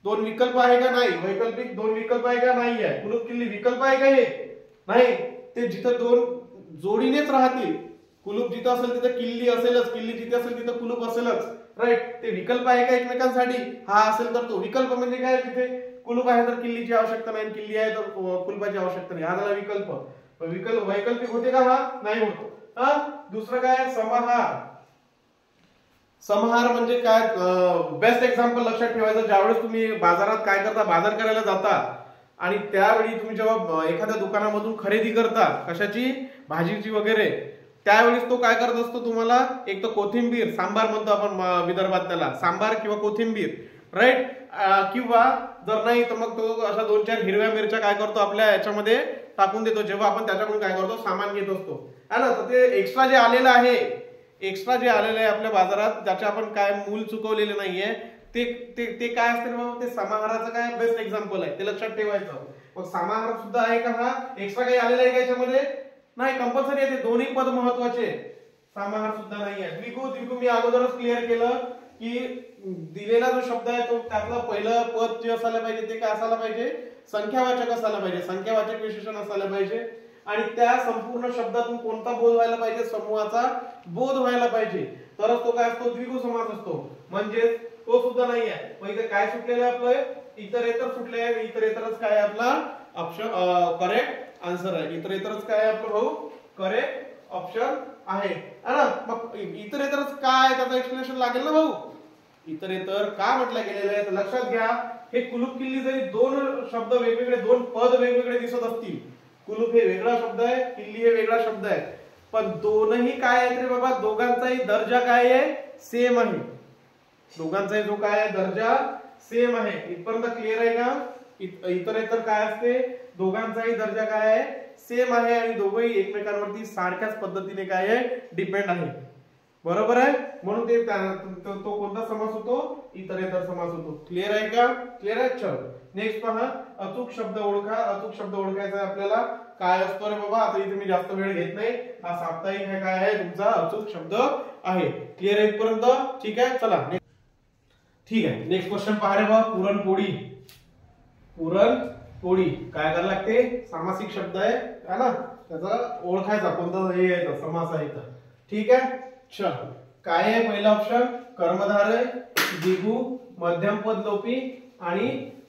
2 विकल्प आहे का नाही, वैकल्पिक 2 विकल्प आहे का नाही आहे. कुलूप किल्ली विकल्प आहे का, हे नाही. ते जिथं 2 जोडीनेच राहतील, कुलूप जिथं असेल तिथे किल्ली असेलच, किल्ली जिथे असेल तिथे कुलूप असेलच. राईट, ते विकल्प आहे का एकमेकांसाठी, हा असेल तर तो विकल्प. म्हणजे काय, तिथे कुलूप आहे तर किल्लीची आवश्यकता नाही, किल्ली आहे तर कुलपाची आवश्यकता नाही, हा झाला विकल्प. वैकल्पिक होते का, हा नाही होतो. दुसरं काय, समाहार. समाहार म्हणजे काय, बेस्ट एक्झाम्पल लक्षात ठेवायचं. ज्यावेळेस तुम्ही बाजारात काय करता, बाजार करायला जाता आणि त्यावेळी तुम्ही जेव्हा एखाद्या दुकानामधून खरेदी करता, कशाची, भाजीची वगैरे, त्यावेळेस तो काय करत असतो, तुम्हाला एक तर कोथिंबीर, सांबार म्हणतो आपण विदर्भात त्याला, सांबार किंवा कोथिंबीर, राईट. किंवा जर नाही तर मग तो अशा 2-4 हिरव्या मिरच्या काय करतो, आपल्या याच्यामध्ये टाकून देतो, जेव्हा आपण त्याच्याकडून काय करतो, सामान घेत असतो, है ना. तर ते एक्स्ट्रा जे आलेलं आहे, एक्स्ट्रा जे आलेलं आहे आपल्या बाजारात, ज्याचे आपण काय मूल चुकवलेले नाहीये, ते काय असते बाबा, ते समाहाराचं काय बेस्ट एक्झाम्पल आहे, ते लक्षात ठेवायचं. मग समाहार सुद्धा आहे का, हा एक्स्ट्रा काही आलेला आहे का याच्यामध्ये, नाही, कंपल्सरी आहे. ते दोन्ही पद महत्वाचे, समाहार सुद्धा नाही आहे. द्विगु मी अगोदरच क्लिअर केलं की दिलेला जो शब्द आहे तो त्यातलं पहिलं पद जे असायला पाहिजे ते काय असायला पाहिजे, संख्यावाचक असायला पाहिजे, संख्यावाचक विशेषण असायला पाहिजे. आणि त्या संपूर्ण शब्दातून कोणता बोध व्हायला पाहिजे, समूहाचा बोध व्हायला पाहिजे, तरच तो काय असतो, द्विगु समास असतो. म्हणजे तो सुद्धा नाही आहे. मग इथे काय सुटलेलं आहे आपलं, इतरेतर सुटले आहे. इतरेतरच काय आपला ऑप्शन करेक्ट आन्सर आहे. इतरेतरच काय आपलं भाऊ, करेक्ट ऑप्शन आहे ना. मग इतरेतरच काय, त्याचं एक्सप्लेनेशन लागेल ना भाऊ. इतरेतर का म्हटलं गेलेलं आहे तर लक्षात घ्या, हे कुलूप किल्ली जरी 2 शब्द वेगवेगळे, 2 पद वेगवेगळे दिसत असतील, कुलूप हे वेगळा शब्द आहे, किल्ली हे वेगळा शब्द आहे, पण दोनही काय आहेत रे बाबा, दोघांचाही दर्जा काय आहे, सेम आहे. दोघांचाही जो काय आहे दर्जा सेम आहे. इथपर्यंत क्लिअर आहे का? इतर काय असते, दोघांचाही दर्जा काय आहे, सेम आहे आणि दोघंही एकमेकांवरती सारख्याच पद्धतीने काय आहे, डिपेंड आहे. बरोबर आहे. म्हणून ते तो कोणता समास होतो, इतरेतर समास होतो. क्लिअर आहे का? क्लिअर आहे. चल नेक्स्ट पहा, अचूक शब्द ओळखा. अचूक शब्द ओळखायचा आहे आपल्याला. काय असतो रे बाबा, आता इथे मी जास्त वेळ घेत नाही. हा साप्ताहिक है काय आहे तुमचा अचूक शब्द आहे. क्लिअर आहे इथपर्यंत? ठीक आहे. चला ठीक आहे. नेक्स्ट क्वेश्चन पहा रे बाबा, पुरणपोळी. पुरणपोळी काय करायला लागते, सामासिक शब्द आहे ना, त्याचा ओळखायचा कोणता हे आहे, समास आहे तर. ठीक आहे. चल काय आहे पहिला ऑप्शन, कर्मधारय, द्विगु, मध्यमपद लोपी आणि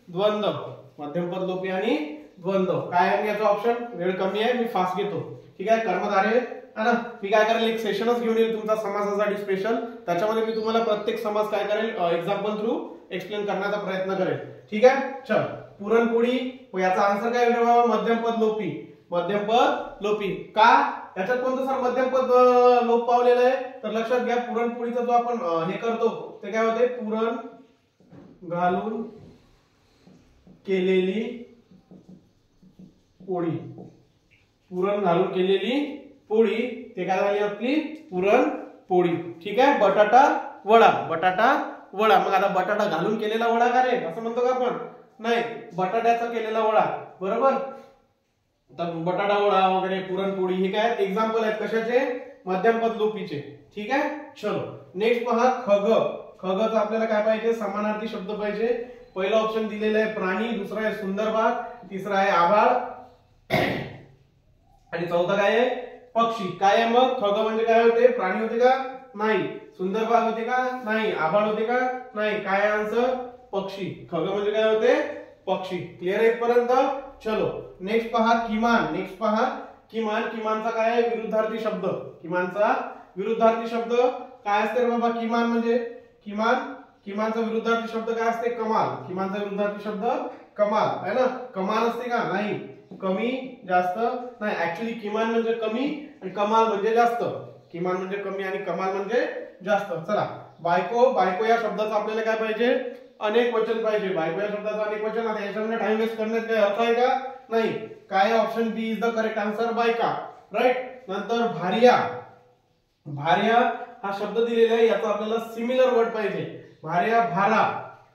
द्वंद्व. मध्यमपद लोपी आणि द्वंद्व काय आहे याचा ऑप्शन. वेळ कमी आहे, मी फास्ट घेतो. ठीक आहे. कर्मधारय है ना, मी काय करेल, एक सेशनच घेऊन येईल तुमचा समासासाठी स्पेशल. त्याच्यामध्ये मी तुम्हाला प्रत्येक समास काय करेल, एक्झाम्पल थ्रू एक्सप्लेन करण्याचा प्रयत्न करेल. ठीक आहे. चल पुरणपोळी, याचा आन्सर काय होईल बाबा, मध्यमपद लोपी. मध्यमपद लोपी का, याच्यात कोणतं सर मध्यमपद लोप पावलेलं आहे, तर लक्षात घ्या पुरणपोळीचा जो आपण हे करतो ते काय होते, पुरण घालून केलेली पोळी. पुरण घालून केलेली पोळी ते काय झाली आपली पुरणपोळी. ठीक आहे. बटाटा वडा, बटाटा वडा. मग आता बटाटा घालून केलेला वडा का रे असं म्हणतो का आपण, नाही, बटाट्याचा केलेला वडा. बरोबर. तर बटाटा वडा वगैरे पुरणपोळी हे काय एक्झाम्पल आहेत कशाचे, मध्यमपद लोपीचे. ठीक आहे. चलो नेक्स्ट पहा, खग. खगचा आपल्याला काय पाहिजे, समानार्थी शब्द पाहिजे. पहिला ऑप्शन दिलेला आहे प्राणी, दुसरा आहे सुंदर बाग, तिसरा आहे आभाळ आणि चौथा काय आहे पक्षी. काय आहे मग, खग म्हणजे काय होते, प्राणी होते का, नाही. सुंदर बाग होते का, नाही. आभाळ होते का, नाही. काय आन्सर, पक्षी. खग म्हणजे काय होते, पक्षी. क्लिअर आहे इथपर्यंत. चलो नेक्स्ट पहा, किमान. नेक्स्ट पहा किमान. किमानचा काय आहे, विरुद्धार्थी शब्द. किमानचा विरुद्धार्थी शब्द काय असते रे बाबा, किमान म्हणजे किमान. किमानचा विरुद्धार्थी शब्द काय असते, कमाल. किमानचा विरुद्धार्थी शब्द कमाल आहे ना. कमाल असते का, नाही. कमी जास्त नाही. ऍक्च्युली किमान म्हणजे कमी आणि कमाल म्हणजे जास्त. किमान म्हणजे कमी आणि कमाल म्हणजे जास्त. चला बायको. बायको या शब्दाचा आपल्याला काय पाहिजे, अनेक वचन पाहिजे. बायको या शब्दाचा अनेक वचन. आता याच्यामध्ये टाइम वेस्ट करण्यात काही अर्थ आहे का, नाही. काय option B is the correct answer, बायका. राईट. नंतर भार्या. भार्या हा शब्द दिलेला आहे, याचा आपल्याला सिमिलर वर्ड पाहिजे. भार्या भारा.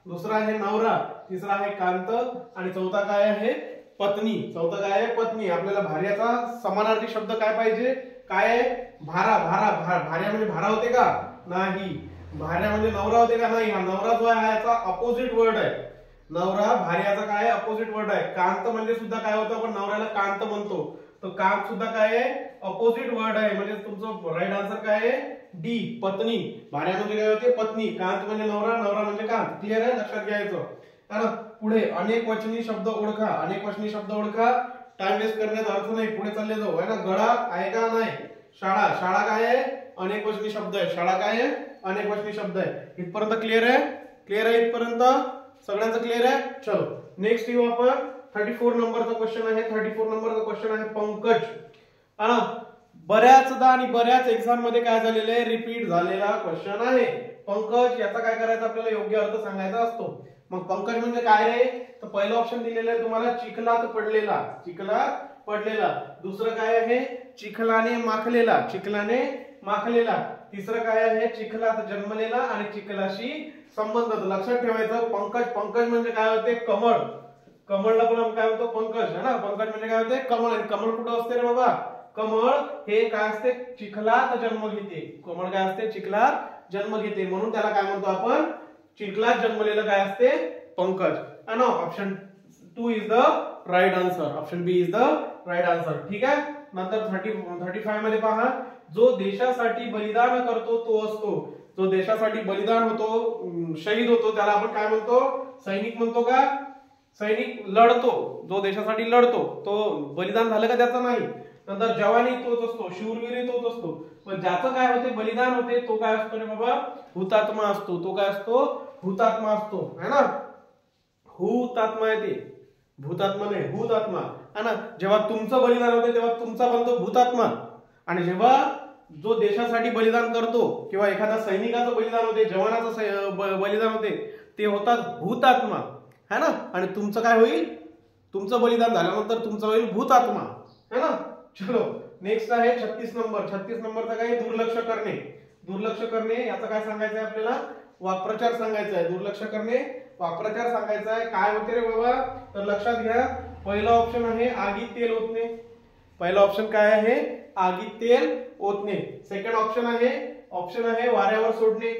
दुसरा आहे नवरा, तिसरा आहे कांत आणि चौथा काय आहे पत्नी. चौथा काय आहे पत्नी. आपल्याला भार्याचा समानार्थी शब्द काय पाहिजे, काय आहे भारा. भारा. भार्या म्हणजे भारा होते का, नाही. भार्या म्हणजे नवरा होते का, नाही. हा नवरा जो आहे याचा अपोजिट वर्ड आहे. नवरा भार्याचा काय अपोजिट वर्ड आहे. कांत म्हणजे सुद्धा काय होतं, आपण नवऱ्याला कांत म्हणतो, तर कांत सुद्धा काय आहे अपोजिट वर्ड आहे. म्हणजे तुमचं राईट आन्सर काय आहे, डी, पत्नी. भार्या म्हणजे काय होते, पत्नी. कांत म्हणजे नवरा, नवरा म्हणजे कांत. क्लिअर आहे, लक्षात घ्यायचं. पुढे अनेक वचनी शब्द ओळखा. अनेक वचनी शब्द ओळखा. टाइम वेस्ट करण्याचा अर्थ नाही, पुढे चालले जाऊ आहे ना. गडा आहे का, नाही. शाळा. शाळा काय आहे, अनेक वचनी शब्द आहे. शाळा काय आहे, अनेक वचनी शब्द आहे. इथपर्यंत क्लिअर आहे. क्लिअर आहे इथपर्यंत सगळ्यांचं क्लिअर आहे. चलो नेक्स्ट येऊ आपण. 34 नंबरचा क्वेश्चन आहे. 34 नंबरचा क्वेश्चन आहे पंकज. बऱ्याचदा आणि बऱ्याच एक्झाम मध्ये काय झालेलं आहे, रिपीट झालेला क्वेश्चन आहे. पंकज याचा काय करायचं, आपल्याला योग्य अर्थ सांगायचा असतो. मग पंकज म्हणजे काय रे, तर पहिलं ऑप्शन दिलेलं आहे तुम्हाला, चिखलात पडलेला. चिखलात पडलेला. दुसरं काय आहे, चिखलाने माखलेला. चिखलाने माखलेला. तिसरं काय आहे, चिखलात जन्मलेला आणि चिखलाशी संबंध. लक्षात ठेवायचं पंकज. पंकज म्हणजे काय होते, कमळ. कमळला पण काय होतं, पंकज है ना. पंकज म्हणजे काय होते, कमळ. आणि कमळ कुठं असते रे बाबा, कमळ हे काय असते, चिखलात जन्म घेते. कमळ काय असते, चिखलात जन्म घेते. म्हणून त्याला काय म्हणतो आपण, चिखलात जन्मलेलं काय असते, पंकज. आणि option 2 is the right answer. Option B is the right answer. ठीक आहे. नंतर 35 मध्ये पहा, जो देशासाठी बलिदान करतो तो असतो. जो देशासाठी बलिदान होतो, शहीद होतो, त्याला आपण काय म्हणतो, सैनिक म्हणतो का. सैनिक लढतो, जो देशासाठी लढतो तो बलिदान झालं का त्याचं, नाही. नंतर जवानी तोच असतो, शूरवीरी तोच असतो. पण ज्याचं काय होते, बलिदान होते, तो काय असतो रे बाबा, हुतात्मा असतो. तो काय असतो, हुतात्मा असतो है ना. हुतात्मा आहे ते, भूतात्मा नाही, हुतात्मा है ना. जेव्हा तुमचं बलिदान होते तेव्हा तुमचा बनतो भूतात्मा आणि जेव्हा जो देशासाठी बलिदान करतो किंवा एखादा सैनिकाचं बलिदान होते, जवानाचं बलिदान होते, ते होतात भूतात्मा, है ना. आणि तुमचं काय होईल, तुमचं बलिदान झाल्यानंतर तुमचं होईल भूतात्मा, है ना. चलो नेक्स्ट आहे 36 नंबर. 36 नंबरचा काय, दुर्लक्ष करणे. दुर्लक्ष करणे याचं काय सांगायचं आहे आपल्याला, वाक्प्रचार सांगायचा आहे. दुर्लक्ष करणे वाक्प्रचार सांगायचा आहे. काय होते रे बाबा, तर लक्षात घ्या. पहिला ऑप्शन आहे आगीत तेल ओतणे. पहिला ऑप्शन काय आहे, आगीत तेल ओतणे. सेकंड ऑप्शन आहे वाऱ्यावर सोडणे.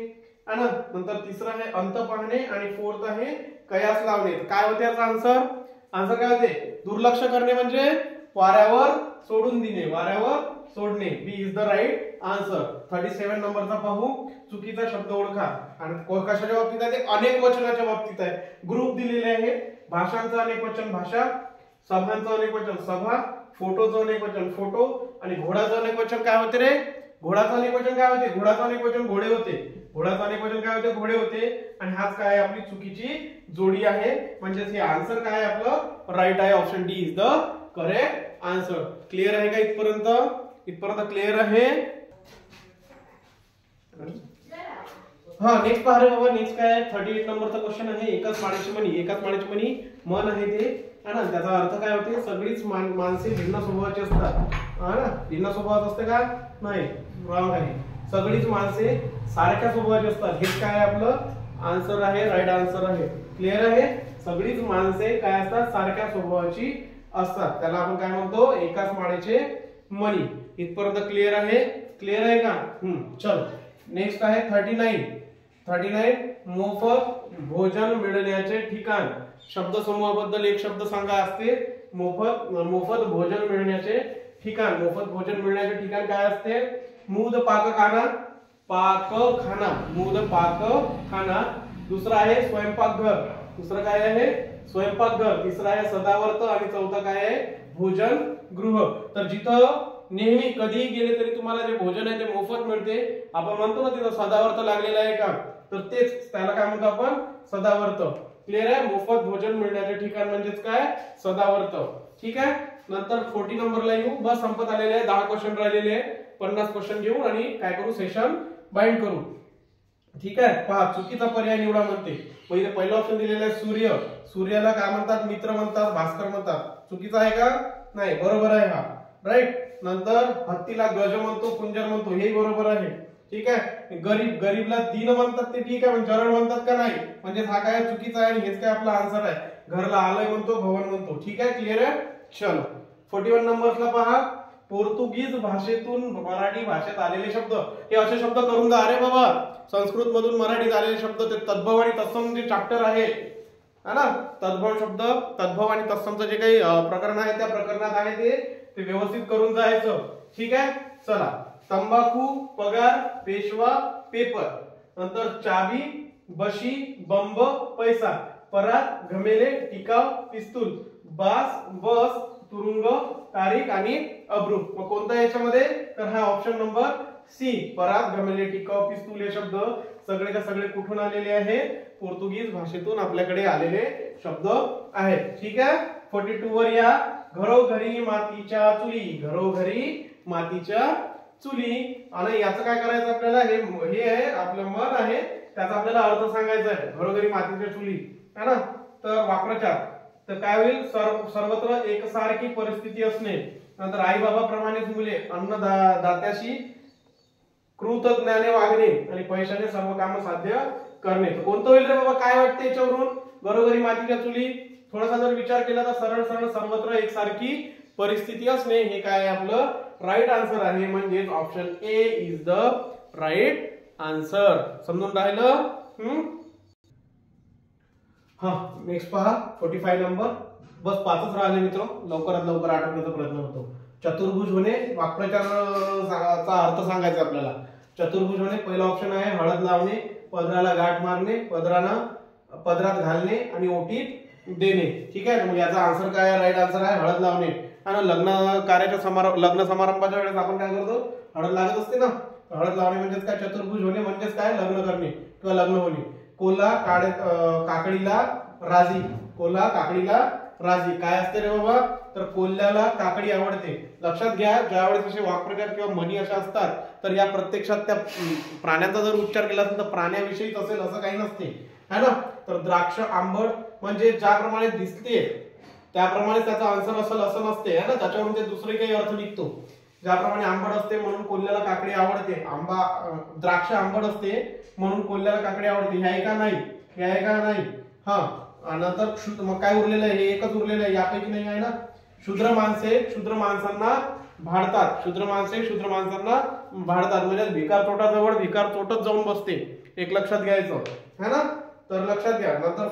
आणि नंतर तिसरा आहे अंत पाहणे आणि फोर्थ आहे कयास लावणे. काय होते याचा आन्सर काय होते, दुर्लक्ष करणे म्हणजे वाऱ्यावर सोडून देणे, वाऱ्यावर सोडणे. बी इज द राईट आन्सर. 37 नंबरचा पाहू, चुकीचा शब्द ओळखा. आणि कशाच्या बाबतीत आहे ते, अनेक वचनाच्या बाबतीत आहे. ग्रुप दिलेले आहे. भाषांचं अनेक वचन भाषा, सभांचं अनेक वचन सभा, फोटोचं अनेक वचन फोटो आणि घोडाचं अनेक वचन काय होते रे, घोडाचं अनेक वचन काय होते, घोडाचं अनेक वचन घोडे होते. घोडाचं अनेक वचन काय होते, घोडे होते. आणि हाच काय आपली चुकीची जोडी आहे. म्हणजे हे आन्सर काय आपलं राईट आहे. Option D is the correct answer. Clear आहे का इथपर्यंत? इथपर्यंत क्लिअर आहे. हा नेक्स्ट पहा रे बाबा. नेक्स्ट काय 38 नंबरचा क्वेश्चन आहे. एकाच माळेची मणी. एकाच माळेची मणी मन आहे ते, है ना. त्याचा अर्थ काय होते, सगळीच माणसे भिन्न स्वभावाची असतात, हा ना. भिन्न स्वभावात असते का, नाही, रॉंग आहे. सगळीच माणसे सारख्या स्वभावाची असतात. हेच काय आपलं आन्सर आहे, राईट आन्सर आहे. क्लिअर आहे. सगळीच माणसे काय असतात, सारख्या स्वभावाची असतात. त्याला आपण काय म्हणतो, एकाच माळेचे मणी. इथपर्यंत क्लिअर आहे. क्लिअर आहे का? चलो नेक्स्ट आहे 39. मोफत भोजन मिळण्याचे ठिकाण. शब्द समूहाबद्दल एक शब्द सांगा असते. मोफत भोजन मिळण्याचे ठिकाण. मोफत भोजन मिळण्याचे ठिकाण काय असते, मूद पाकखाना. पाकखाना, मूद पाकखाना. दुसरा आहे स्वयंपाकघर. दुसरं काय आहे, स्वयंपाकघर. तिसरा आहे सदावर्त आणि चौथा काय आहे, भोजन गृह. तर जिथं नेहमी कधीही गेले तरी तुम्हाला जे भोजन आहे ते मोफत मिळते, आपण म्हणतो ना तिथं सदावर्त लागलेला आहे का, तर तेच त्याला काय म्हणतो आपण, सदावर्त. क्लिअर आहे. मोफत भोजन मिळण्याचे ठिकाण म्हणजेच काय, सदावर्त. ठीक आहे. नंतर 40 नंबरला येऊ. बस संपत आलेले आहे. 10 क्वेश्चन राहिलेले आहे. 50 क्वेश्चन घेऊ आणि काय करू, सेशन बाइंड करू. ठीक आहे. पहा, चुकीचा पर्याय निवडा म्हणते. पहिला ऑप्शन दिलेला आहे सूर्य. सूर्याला काय म्हणतात, मित्र म्हणतात, भास्कर म्हणतात. चुकीचा आहे का, नाही, बरोबर आहे हा, राईट. नंतर हत्तीला गज म्हणतो, कुंजर म्हणतो, हे बरोबर आहे. ठीक आहे. गरीबला दीन म्हणतात ते ठीक आहे, पण जरड म्हणतात का, नाही. म्हणजे हा काय चुकीचा आहे आणि हेच काय आपला आन्सर आहे. घरला आलय म्हणतो, भवन म्हणतो. ठीक आहे. क्लिअर आहे. चलो 41 नंबरला पहा. पोर्तुगीज भाषेतून मराठी भाषेत आलेले शब्द. हे असे शब्द करून जा. अरे बाबा, संस्कृत मधून मराठीत आलेले शब्द, ते तद्भव आणि तत्सम जे चॅप्टर आहे ना, तद्भव शब्द, तद्भव आणि तत्समचं जे काही प्रकरण आहे त्या प्रकरणात आहे ते व्यवस्थित करून जायचं. ठीक आहे. चला. तंबाखू, पगार, पेशवा, पेपर. नंतर चाबी, बशी, बंब, पैसा, परात, घमेले, टिकाव, पिस्तूल, बास, बस, तुरुंग, तारीख आणि अब्रूप. मग कोणता याच्यामध्ये, तर हा ऑप्शन नंबर सी, परात, घमेले, टिकाव, पिस्तूल हे शब्द सगळेच्या सगळे कुठून आलेले आहे, पोर्तुगीज भाषेतून आपल्याकडे आलेले शब्द आहेत. ठीक आहे. 42 वर या. घरोघरी मातीच्या चुली. घरोघरी मातीच्या चुली. आणि याचं काय करायचं आपल्याला, हे आहे आपलं मन आहे, त्याचा आपल्याला अर्थ सांगायचा आहे. घरोघरी मातीच्या चुली, है ना. तर वाक्प्रचार, तर काय होईल, सर्वत्र एकसारखी परिस्थिती असणे. नंतर आई बाबा प्रमाणेच मुले. अन्नदात्याशी कृतज्ञाने वागणे आणि पैशाने सर्व काम साध्य करणे. कोणतं होईल रे बाबा, काय वाटतं याच्यावरून, घरोघरी मातीच्या चुली. थोडासा जर विचार केला तर सरळ सर्वत्र एकसारखी परिस्थिती असणे हे काय आपलं राईट आन्सर आहे. म्हणजे option A is the right answer. समजून राहिलं? हा नेक्स्ट पहा 45 नंबर. बस 5च राहिले मित्र, लवकरात लवकर आठवण्याचा प्रयत्न करतो. चतुर्भुज होणे. वाक्प्रचाराचा अर्थ सांगायचा आपल्याला. चतुर्भुज होणे पहिला ऑप्शन आहे हळद लावणे, पदराला गाठ मारणे, पदरात घालणे आणि ओटीत देणे. ठीक आहे. मग याचा आन्सर काय आहे, राईट आन्सर आहे हळद लावणे. आणि लग्न समारंभाच्या वेळेस आपण काय करतो, हळद लागत असते ना. हळद लावणे म्हणजेच काय, चतुर्भुज होणे म्हणजेच काय, लग्न करणे किंवा लग्न होणे. कोल्हा काकडीला राजी. कोल्हा काकडीला राजी. काय असते रे बाबा, तर कोल्ह्याला काकडी आवडते. लक्षात घ्या, ज्यावेळेस असे वाक्प्रचार किंवा म्हणी अशा असतात तर या प्रत्यक्षात त्या प्राण्यांचा जर उच्चार केला असेल तर प्राण्याविषयीच असेल असं काही नसते, है ना. तर द्राक्ष आंबट म्हणजे ज्याप्रमाणे दिसते त्याप्रमाणे त्याचा आन्सर असेल असं नसते, है ना. त्याच्यावरून ते दुसरे काही अर्थ निघतो. ज्याप्रमाणे आंबट असते म्हणून कोल्ह्याला काकडी आवडते, द्राक्ष आंबट असते म्हणून कोल्ह्याला काकडी आवडते, हे आहे का नाही, हे आहे का नाही. हा, नंतर मग काय उरलेलं आहे, हे एकच उरलेलं आहे, यापैकी नाही आहे ना. शूद्र माणसांना भाडतात, शूद्र माणसांना भाडतात म्हणजे भिकार चोटाजवळ भिकार चोटच जाऊन बसते, एक लक्षात घ्यायचं, है ना. तर लक्षात घ्या. नंतर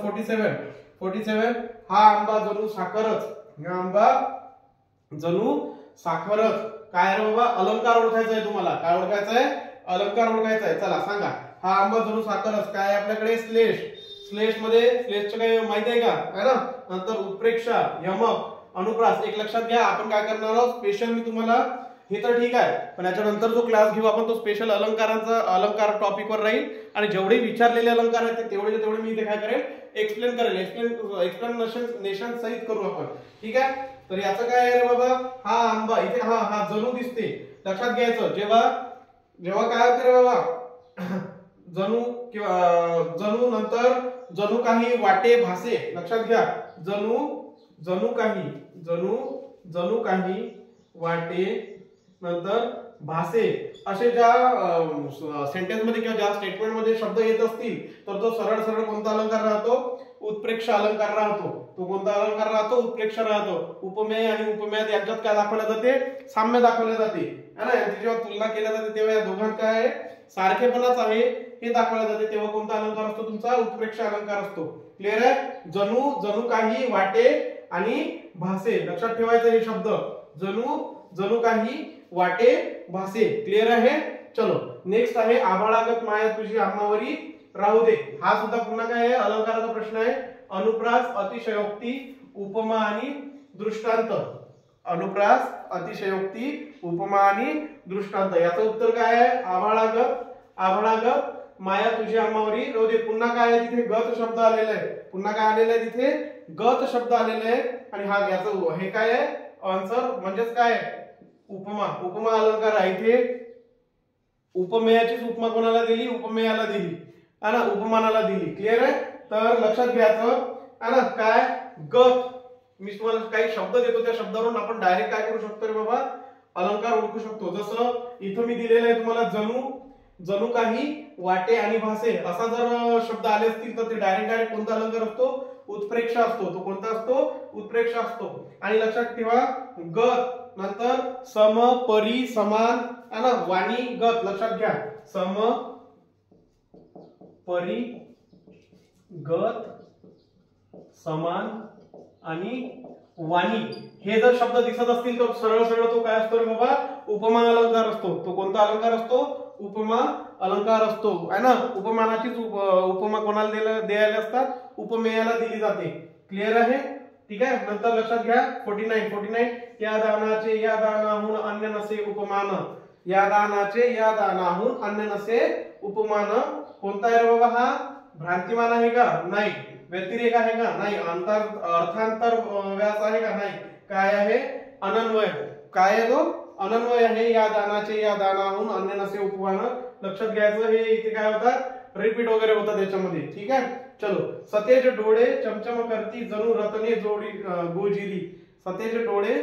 47 हा आंबा जणू साखरच, हा आंबा जणू साखरच. काय रे बाबा, अलंकार ओळखायचा आहे तुम्हाला. काय ओळखायचं आहे, अलंकार ओळखायचा आहे. चला सांगा. हा आंबा जणू साखरच. काय आपल्याकडे श्लेष मध्ये श्लेषचं काही माहिती आहे का, है ना. नंतर उत्प्रेक्षा, यमक, अनुप्रास. एक लक्षात घ्या, आपण काय करणार आहोत स्पेशल, मी तुम्हाला हे तर ठीक आहे पण याच्यानंतर जो क्लास घेऊ आपण तो स्पेशल अलंकार टॉपिकवर राहील आणि जेवढे विचारलेले अलंकार आहेत तेवढे मी इथे काय करेल, एक्सप्लेन करेल. एक्सप्लेनेशन सहित करू आपण, ठीक आहे. तर याचं काय आहे रे बाबा, हा आंबा इथे हा जणू दिसते. लक्षात घ्यायचं, जेव्हा काय होते रे बाबा, जणू किंवा जणू नंतर जणू काही वाटे भासे. लक्षात घ्या, जणू काही वाटे नंतर भासे असे ज्या सेंटेन्स मध्ये किंवा ज्या स्टेटमेंट मध्ये शब्द येत असतील तर तो सरळ कोणता अलंकार राहतो, उत्प्रेक्ष अलंकार राहतो. तो कोणता अलंकार राहतो, उत्प्रेक्ष राहतो. उपमेय आणि उपमेयात यांच्यात काय दाखवल्या जाते, साम्य दाखवले जाते, है ना. यांची जेव्हा तुलना केल्या जाते तेव्हा या दोघांत काय आहे, सारखेपणाच आहे हे दाखवले जाते. तेव्हा कोणता अलंकार असतो तुमचा, उत्प्रेक्ष अलंकार असतो. क्लिअर आहे. जणू काही वाटे आणि भासे. लक्षात ठेवायचं हे शब्द, जणू काही वाटे भासे. क्लिअर आहे. चलो नेक्स्ट आहे, आभाळागत माया तुझी आम्हावरी राहू दे. हा सुद्धा पुन्हा काय आहे, अलंकाराचा प्रश्न आहे. अनुप्रास, अतिशयोक्ती, उपमा आणि दृष्टांत. अनुप्रास, अतिशयोक्ती, उपमा आणि दृष्टांत. याचं उत्तर काय आहे, आभाळागत माया तुझी आम्हावरी राहू दे. पुन्हा काय आहे, तिथे गत शब्द आलेला आहे. पुन्हा काय आलेलं आहे, तिथे गत शब्द आलेला आहे. आणि हा याचं हे काय आहे, आन्सर म्हणजेच काय, उपमा अलंकार आहे. इथे उपमेयाचीच उपमा कोणाला दिली, उपमेयाला दिली, है ना, उपमानाला दिली. क्लिअर आहे. तर लक्षात घ्यायचं, है ना. काय गत, मी तुम्हाला काही शब्द देतो त्या शब्दावरून आपण डायरेक्ट काय करू शकतो रे बाबा, अलंकार ओळखू शकतो. जसं इथं मी दिलेलं आहे तुम्हाला, जणू काही वाटे आणि भासे असा जर शब्द आले असतील तर ते डायरेक्ट कोणता अलंकार असतो, उत्प्रेक्ष असतो. तो कोणता असतो, उत्प्रेक्ष असतो. आणि लक्षात ठेवा, गत नंतर सम, परी, समान, है ना, वाणी, गत. लक्षात घ्या, सम, परी, गत, समान आणि वाणी हे जर शब्द दिसत असतील तर सरळ तो काय असतो रे बाबा, उपमा अलंकार असतो. तो कोणता अलंकार असतो, उपमा अलंकार असतो, है ना. उपमानाचीच उपमा कोणाला द्यायला असतात, उपमेयाला दिली जाते. क्लिअर आहे. ठीक आहे. नंतर लक्षात घ्या 49 या दानाचे या दानाहून अन्य नसे उपमान. या दानाचे या दानाहून अन्य नसे उपमान. कोणता आहे रे बाबा, हा भ्रांतिमान आहे का, नाही. व्यतिरेक आहे का, नाही. अर्थांतर व्यास आहे का, नाही. काय आहे, अनन्वय. काय आहे तो, अनन्वय आहे. या दानाचे या दानाहून अन्य नसे उपमान. लक्षात घ्यायचं, हे इथे काय होतात, रिपीट वगैरे होतात याच्यामध्ये. ठीक आहे. चलो, सतेज डोळे चमचम करती जणू रत्ने जोडी गोजिरी. सतेज डोळे,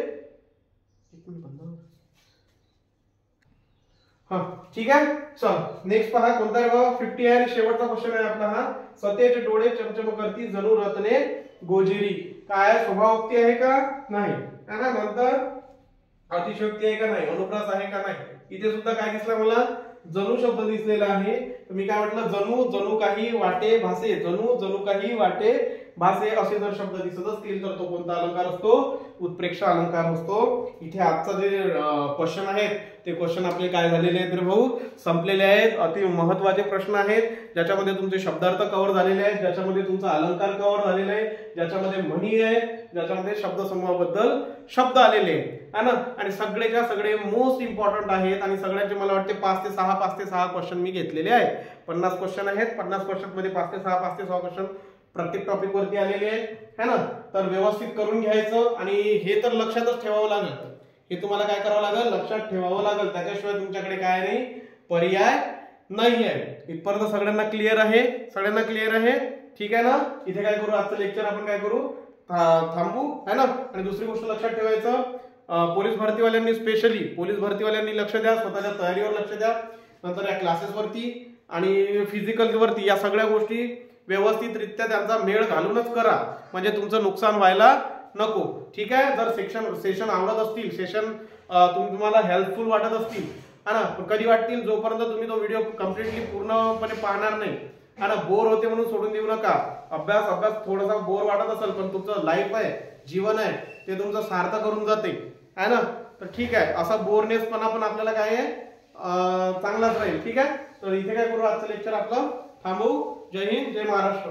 हा ठीक आहे. चल नेक्स्ट पहा, कोणता आहे बाबा, 50 आहे आणि शेवटचा क्वेश्चन आहे आपला हा. सतेज डोळे चमचम करती जणू रत्ने गोजिरी. काय स्वभावोक्ती आहे का, नाही, है ना. नंतर अतिशयोक्ती आहे का, नाही. अनुप्रास आहे का, नाही. इथे सुद्धा काय दिसला मला, जणू शब्द दिसलेला आहे. तर मी काय म्हटलं, जणू काही वाटे भासे. जणू काही वाटे भासे असे जर शब्द दिसत असतील तर तो कोणता अलंकार असतो, उत्प्रेक्ष अलंकार असतो. इथे आजचा जे क्वेश्चन आहेत ते क्वेश्चन आपले काय झालेले आहेत रे भाऊ, संपलेले आहेत. अति महत्वाचे प्रश्न आहेत ज्याच्यामध्ये तुमचे शब्दार्थ कव्हर झालेले आहेत, ज्याच्यामध्ये तुमचा अलंकार कव्हर झालेला आहे, ज्याच्यामध्ये म्हणी आहे, ज्याच्यामध्ये शब्दसमूहाबद्दल शब्द आलेले आहेत, है ना. आणि सगळेच्या सगळे मोस्ट इम्पॉर्टंट आहेत आणि सगळ्यांचे मला वाटते 5 ते 6 क्वेश्चन मी घेतलेले आहेत. 50 क्वेश्चन आहेत. 50 क्वेश्चन मध्ये 5 ते 6 क्वेश्चन प्रत्येक टॉपिक वरती आलेले आहे ना. तर व्यवस्थित करून घ्यायचं आणि हे तर लक्षातच ठेवावं लागेल. हे तुम्हाला काय करावं लागेल, लक्षात ठेवावं लागेल. त्याच्याशिवाय तुमच्याकडे काय नाही, पर्याय नाही आहे. इथपर्यंत सगळ्यांना क्लिअर आहे? सगळ्यांना क्लिअर आहे? ठीक आहे ना. इथे काय करू, आजचं लेक्चर आपण काय करू, थांबू है ना. आणि दुसरी गोष्ट लक्षात ठेवायचं, पोलीस भरतीवाल्यांनी स्पेशली पोलीस भरतीवाल्यांनी लक्ष द्या, स्वतःच्या तयारीवर लक्ष द्या. नंतर या क्लासेसवरती आणि फिजिकलवरती या सगळ्या गोष्टी व्यवस्थितरित्या त्यांचा मेळ घालूनच करा, म्हणजे तुमचं नुकसान व्हायला नको. ठीक आहे. जर सेशन आवडत असतील, सेशन तुम्हाला हेल्पफुल वाटत असतील है ना, कधी वाटतील, जोपर्यंत तुम्ही तो व्हिडिओ कम्प्लिटली पूर्णपणे पाहणार नाही है ना, बोर होते म्हणून सोडून देऊ नका. अभ्यास थोडासा बोर वाटत असेल, पण तुमचं लाईफ आहे, जीवन आहे, ते तुमचं सार्थ करून जाते है ना. तर ठीक आहे, असा बोरनेसपणा पण आपल्याला काय आहे, चांगलाच राहील. ठीक आहे. तर इथे काय करू, आजचं लेक्चर आपलं थांबवू. जय हिंद, जय महाराष्ट्र.